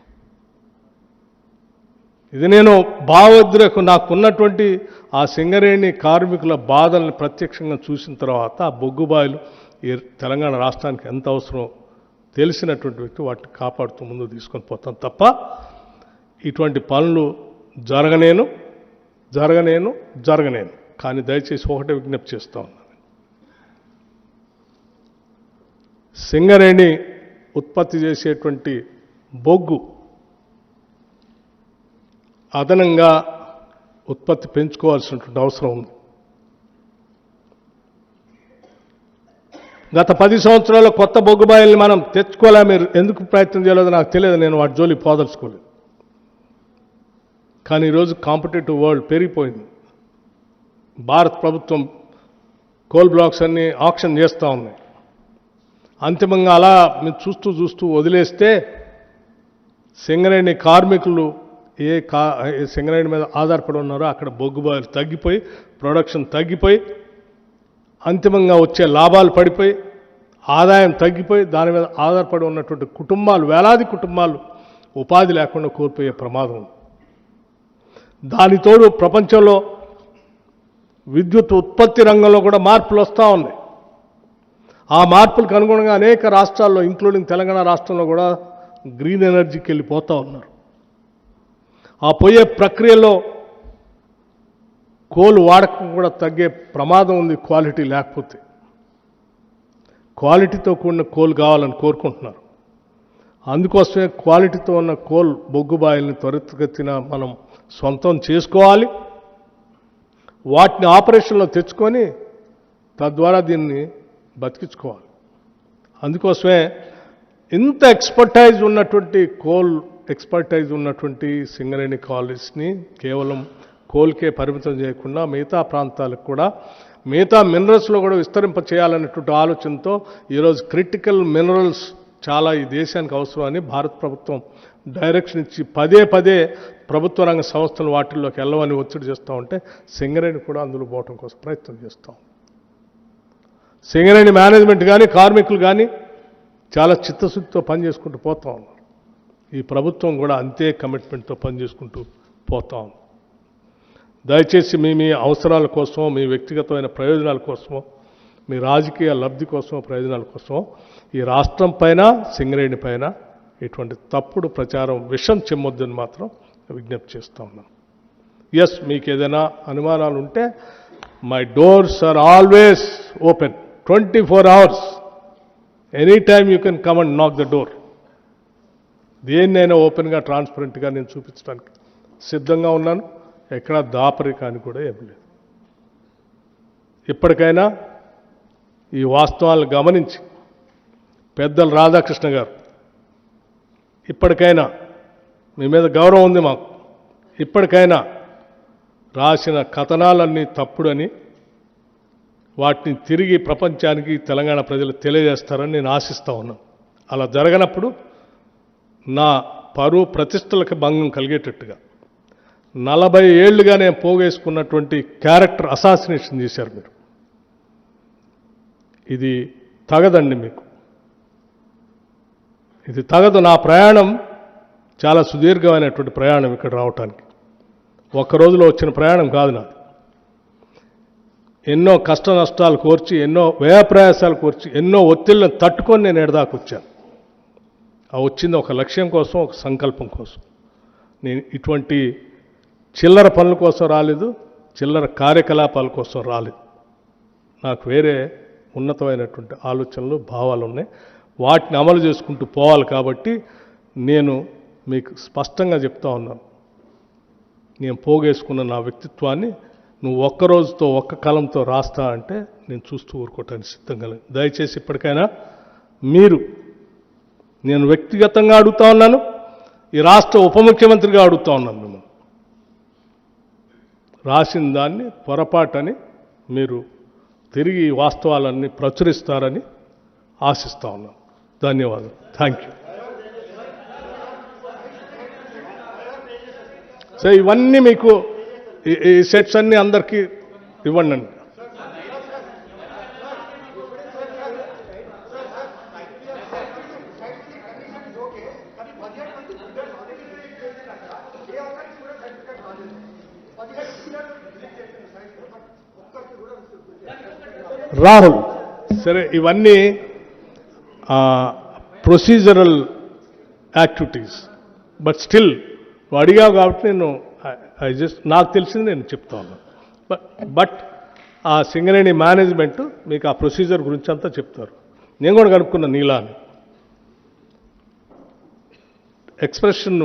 Speaker 1: ఇది నేను భావోద్రేకం నాకున్నటువంటి ఆ సింగరేణి కార్మికుల బాధల్ని ప్రత్యక్షంగా చూసిన తర్వాత ఆ బొగ్గుబాయిలు ఈ తెలంగాణ రాష్ట్రానికి ఎంత అవసరం తెలిసినటువంటి వ్యక్తి వాటిని కాపాడుతూ ముందు తీసుకొని పోతాను తప్ప ఇటువంటి పనులు జరగనేను. కానీ దయచేసి ఒకటే విజ్ఞప్తి చేస్తా ఉన్నాను. సింగరేణి ఉత్పత్తి చేసేటువంటి బొగ్గు అదనంగా ఉత్పత్తి పెంచుకోవాల్సినటువంటి అవసరం ఉంది. గత 10 సంవత్సరాల్లో కొత్త బొగ్గుబాయిల్ని మనం తెచ్చుకోలే. మీరు ఎందుకు ప్రయత్నం చేయలేదో నాకు తెలియదు, నేను వాటి జోలికి పోదలుచుకోలేదు. కానీ ఈరోజు కాంపిటేటివ్ వరల్డ్ పెరిగిపోయింది. భారత ప్రభుత్వం కోల్ బ్లాక్స్ అన్ని ఆక్షన్ చేస్తూ ఉన్నాయి. అంతిమంగా అలా మీరు చూస్తూ వదిలేస్తే సింగరేణి కార్మికులు ఏ సింగరేణి మీద ఆధారపడి ఉన్నారో అక్కడ బొగ్గుబాయిలు తగ్గిపోయి, ప్రొడక్షన్ తగ్గిపోయి, అంతిమంగా వచ్చే లాభాలు పడిపోయి, ఆదాయం తగ్గిపోయి, దాని మీద ఆధారపడి ఉన్నటువంటి కుటుంబాలు, వేలాది కుటుంబాలు ఉపాధి లేకుండా కోల్పోయే ప్రమాదం ఉంది. దానితోడు ప్రపంచంలో విద్యుత్ ఉత్పత్తి రంగంలో కూడా మార్పులు వస్తూ ఉన్నాయి. ఆ మార్పులకు అనుగుణంగా అనేక రాష్ట్రాల్లో ఇంక్లూడింగ్ తెలంగాణ రాష్ట్రంలో కూడా గ్రీన్ ఎనర్జీకి వెళ్ళిపోతూ ఉన్నారు. ఆ పోయే ప్రక్రియలో కోల్ వాడకం కూడా తగ్గే ప్రమాదం ఉంది క్వాలిటీ లేకపోతే. క్వాలిటీతో కూడిన కోల్ కావాలని కోరుకుంటున్నారు. అందుకోసమే క్వాలిటీతో ఉన్న కోల్ బొగ్గుబాయిల్ని త్వరితగతిన మనం సొంతం చేసుకోవాలి. వాటిని ఆపరేషన్లో తెచ్చుకొని తద్వారా దీన్ని బతికించుకోవాలి. అందుకోసమే ఇంత ఎక్స్పర్టైజ్ ఉన్నటువంటి సింగరేణి కాలేజ్ని కేవలం కోల్కే పరిమితం చేయకుండా మిగతా ప్రాంతాలకు కూడా, మిగతా మినరల్స్లో కూడా విస్తరింప చేయాలనేటువంటి ఆలోచనతో ఈరోజు క్రిటికల్ మినరల్స్ చాలా ఈ దేశానికి అవసరమని భారత ప్రభుత్వం డైరెక్షన్ ఇచ్చి పదే ప్రభుత్వ రంగ సంస్థలు వాటిల్లోకి వెళ్ళవని ఒత్తిడి చేస్తూ ఉంటే సింగరేణి కూడా అందులో పోవటం కోసం ప్రయత్నం చేస్తాం. సింగరేణి మేనేజ్మెంట్ కానీ కార్మికులు కానీ చాలా చిత్తశుద్ధితో పనిచేసుకుంటూ పోతూ ఉన్నారు. ఈ ప్రభుత్వం కూడా అంతే కమిట్మెంట్తో పనిచేసుకుంటూ పోతాం. దయచేసి మీ అవసరాల కోసం, మీ వ్యక్తిగతమైన ప్రయోజనాల కోసమో, మీ రాజకీయ లబ్ధి కోసమో, ప్రయోజనాల కోసమో ఈ రాష్ట్రం పైన, సింగరేణి పైన ఇటువంటి తప్పుడు ప్రచారం, విషం చెమ్మొద్దని మాత్రం విజ్ఞప్తి చేస్తూ ఉన్నాం. ఎస్, మీకు ఏదైనా అనుమానాలు ఉంటే my doors are always open 24 hours. Any time you can come and knock the door. దేన్నైనా ఓపెన్గా, ట్రాన్స్పరెంట్గా నేను చూపించడానికి సిద్ధంగా ఉన్నాను. ఎక్కడా దాపరికాని కూడా ఏమి లేదు. ఇప్పటికైనా ఈ వాస్తవాలను గమనించి పెద్దలు రాధాకృష్ణ గారు, ఇప్పటికైనా మీ మీద గౌరవం ఉంది మాకు, ఇప్పటికైనా రాసిన కథనాలన్నీ తప్పుడని వాటిని తిరిగి ప్రపంచానికి, తెలంగాణ ప్రజలు తెలియజేస్తారని నేను ఆశిస్తూ ఉన్నాను. అలా జరగనప్పుడు నా పరువు ప్రతిష్టలకు భంగం కలిగేటట్టుగా 40 ఏళ్లుగా నేను పోగేసుకున్నటువంటి క్యారెక్టర్ అసాసినేషన్ చేశారు మీరు. ఇది తగదండి మీకు, ఇది తగదు. నా ప్రయాణం చాలా సుదీర్ఘమైనటువంటి ప్రయాణం ఇక్కడ రావటానికి. ఒక్క రోజులో వచ్చిన ప్రయాణం కాదు నాది. ఎన్నో కష్ట నష్టాలు కోర్చి, ఎన్నో వ్యయప్రయాసాలు కోర్చి, ఎన్నో ఒత్తిళ్లను తట్టుకొని నేను ఎడదాకా వచ్చాను. ఆ వచ్చింది ఒక లక్ష్యం కోసం, ఒక సంకల్పం కోసం. నేను ఇటువంటి చిల్లర పనుల కోసం రాలేదు, చిల్లర కార్యకలాపాల కోసం రాలేదు. నాకు వేరే ఉన్నతమైనటువంటి ఆలోచనలు, భావాలు ఉన్నాయి. వాటిని అమలు చేసుకుంటూ పోవాలి. కాబట్టి నేను మీకు స్పష్టంగా చెప్తా ఉన్నాను, నేను పోగేసుకున్న నా వ్యక్తిత్వాన్ని నువ్వు ఒక్క రోజుతో, ఒక్క కలంతో రాస్తా అంటే నేను చూస్తూ ఊరుకోవటానికి సిద్ధంగా లేదు. దయచేసి ఇప్పటికైనా మీరు, నేను వ్యక్తిగతంగా అడుగుతా ఉన్నాను, ఈ రాష్ట్ర ఉప ముఖ్యమంత్రిగా అడుగుతా ఉన్నాను మిమ్మల్ని, రాసిన దాన్ని పొరపాటని మీరు తిరిగి వాస్తవాలన్నీ ప్రచురిస్తారని ఆశిస్తా ఉన్నాను. ధన్యవాదాలు. Thank you. సో ఇవన్నీ మీకు ఈ సెట్స్ అన్నీ అందరికీ ఇవ్వండి. రాహుల్, సరే ఇవన్నీ ప్రొసీజరల్ యాక్టివిటీస్, బట్ స్టిల్ నువ్వు అడిగావు కాబట్టి నేను నాకు తెలిసింది నేను చెప్తా ఉన్నాను. బట్ ఆ సింగరేణి మేనేజ్మెంట్ మీకు ఆ ప్రొసీజర్ గురించి అంతా చెప్తారు. నేను కూడా కనుక్కున్న నీలాని ఎక్స్ప్రెషన్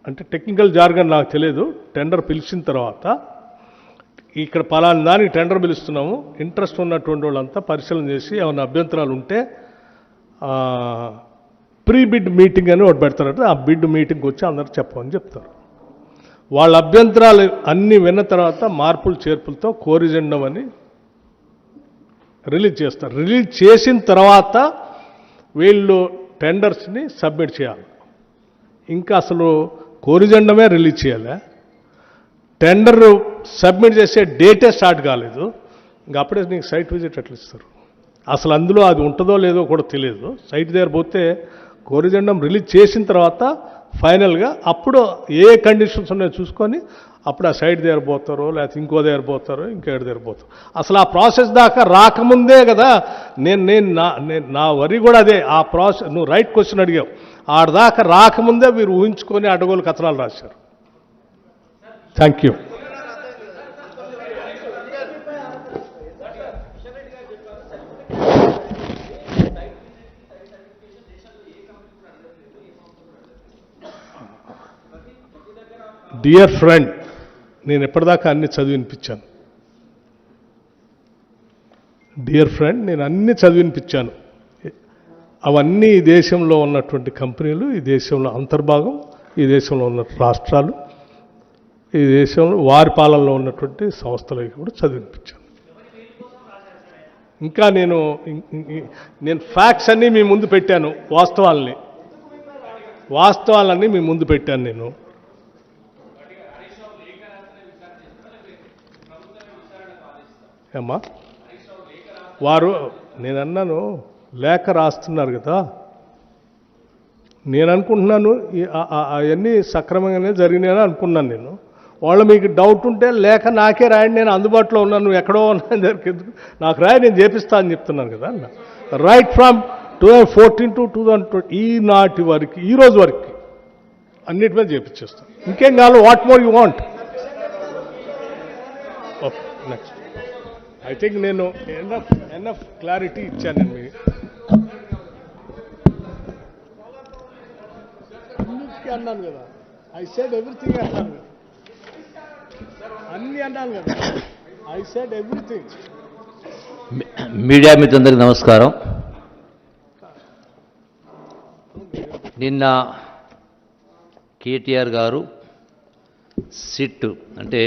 Speaker 1: అంటే టెక్నికల్ జార్గన్ నాకు తెలియదు. టెండర్ పిలిచిన తర్వాత ఇక్కడ పలానా దానికి టెండర్ పిలుస్తున్నాము, ఇంట్రెస్ట్ ఉన్నటువంటి వాళ్ళంతా పరిశీలన చేసి ఏమైనా అభ్యంతరాలు ఉంటే ప్రీ బిడ్ మీటింగ్ అని ఒకటి పెడతారంటే ఆ బిడ్ మీటింగ్కి వచ్చి అందరూ చెప్పమని చెప్తారు. వాళ్ళ అభ్యంతరాలు అన్నీ విన్న తర్వాత మార్పులు చేర్పులతో కోరిజెండం అని రిలీజ్ చేస్తారు. రిలీజ్ చేసిన తర్వాత వీళ్ళు టెండర్స్ని సబ్మిట్ చేయాలి. ఇంకా అసలు కోరిజెండమే రిలీజ్ చేయాలి, టెండర్ సబ్మిట్ చేసే డేటే స్టార్ట్ కాలేదు. ఇంకా అప్పుడే నీకు సైట్ విజిట్ ఎట్లా ఇస్తారు? అసలు అందులో అది ఉంటుందో లేదో కూడా తెలియదు. సైట్ దగ్గర పోతే కోరిజెండం రిలీజ్ చేసిన తర్వాత ఫైనల్గా అప్పుడు ఏ కండిషన్స్ ఉన్నాయో చూసుకొని అప్పుడు ఆ సైట్ దగ్గర పోతారో, లేకపోతే ఇంకో దగ్గర పోతారో, ఇంకేడు దగ్గర పోతారో. అసలు ఆ ప్రాసెస్ దాకా రాకముందే కదా నా వరి కూడా అదే. ఆ ప్రాసెస్ నువ్వు రైట్ క్వశ్చన్ అడిగావు. ఆడదాకా రాకముందే మీరు ఊహించుకొని అడ్డగోలు కథనాలు రాశారు. Thank you. డియర్ ఫ్రెండ్, నేను ఎప్పటిదాకా అన్ని చదివినిపించాను. డియర్ ఫ్రెండ్, నేను అన్ని చదివినిపించాను. అవన్నీ ఈ దేశంలో ఉన్నటువంటి కంపెనీలు, ఈ దేశంలో అంతర్భాగం, ఈ దేశంలో ఉన్న రాష్ట్రాలు, ఈ దేశంలో వారి పాలనలో ఉన్నటువంటి సంస్థలకి కూడా చదివినిపించాను. ఇంకా నేను ఫ్యాక్ట్స్ అన్నీ మీ ముందు పెట్టాను, వాస్తవాలన్నీ మీ ముందు పెట్టాను నేను. అమ్మా వారు, నేను అన్నాను లేఖ రాస్తున్నారు కదా, నేను అనుకుంటున్నాను అవన్నీ సక్రమంగానే జరిగినాయని అనుకున్నాను నేను. వాళ్ళు మీకు డౌట్ ఉంటే లేఖ నాకే రాయండి, నేను అందుబాటులో ఉన్నాను, నువ్వు ఎక్కడో ఉన్నాను దగ్గరికి ఎందుకు, నాకు రాయి, నేను చేపిస్తా అని చెప్తున్నాను కదా అన్న. రైట్ ఫ్రమ్ 2014 to 2020 ఈనాటి వరకు, ఈ రోజు వరకు అన్నిటి మీద చేపించేస్తాను. ఇంకేం కావాలి? What more you want? Okay, next. I think నేను ఎనఫ్ క్లారిటీ ఇచ్చాను నేను మీకు. అన్నిటికీ అన్నాను కదా, ఐ సెడ్ ఎవ్రీథింగ్ అన్నాను కదా, అన్నీ అన్నాను కదా, ఐ సెడ్ ఎవ్రీథింగ్.
Speaker 2: మీడియా మిత్రులందరికీ నమస్కారం. నిన్న కేటీఆర్ గారు సిట్ అంటే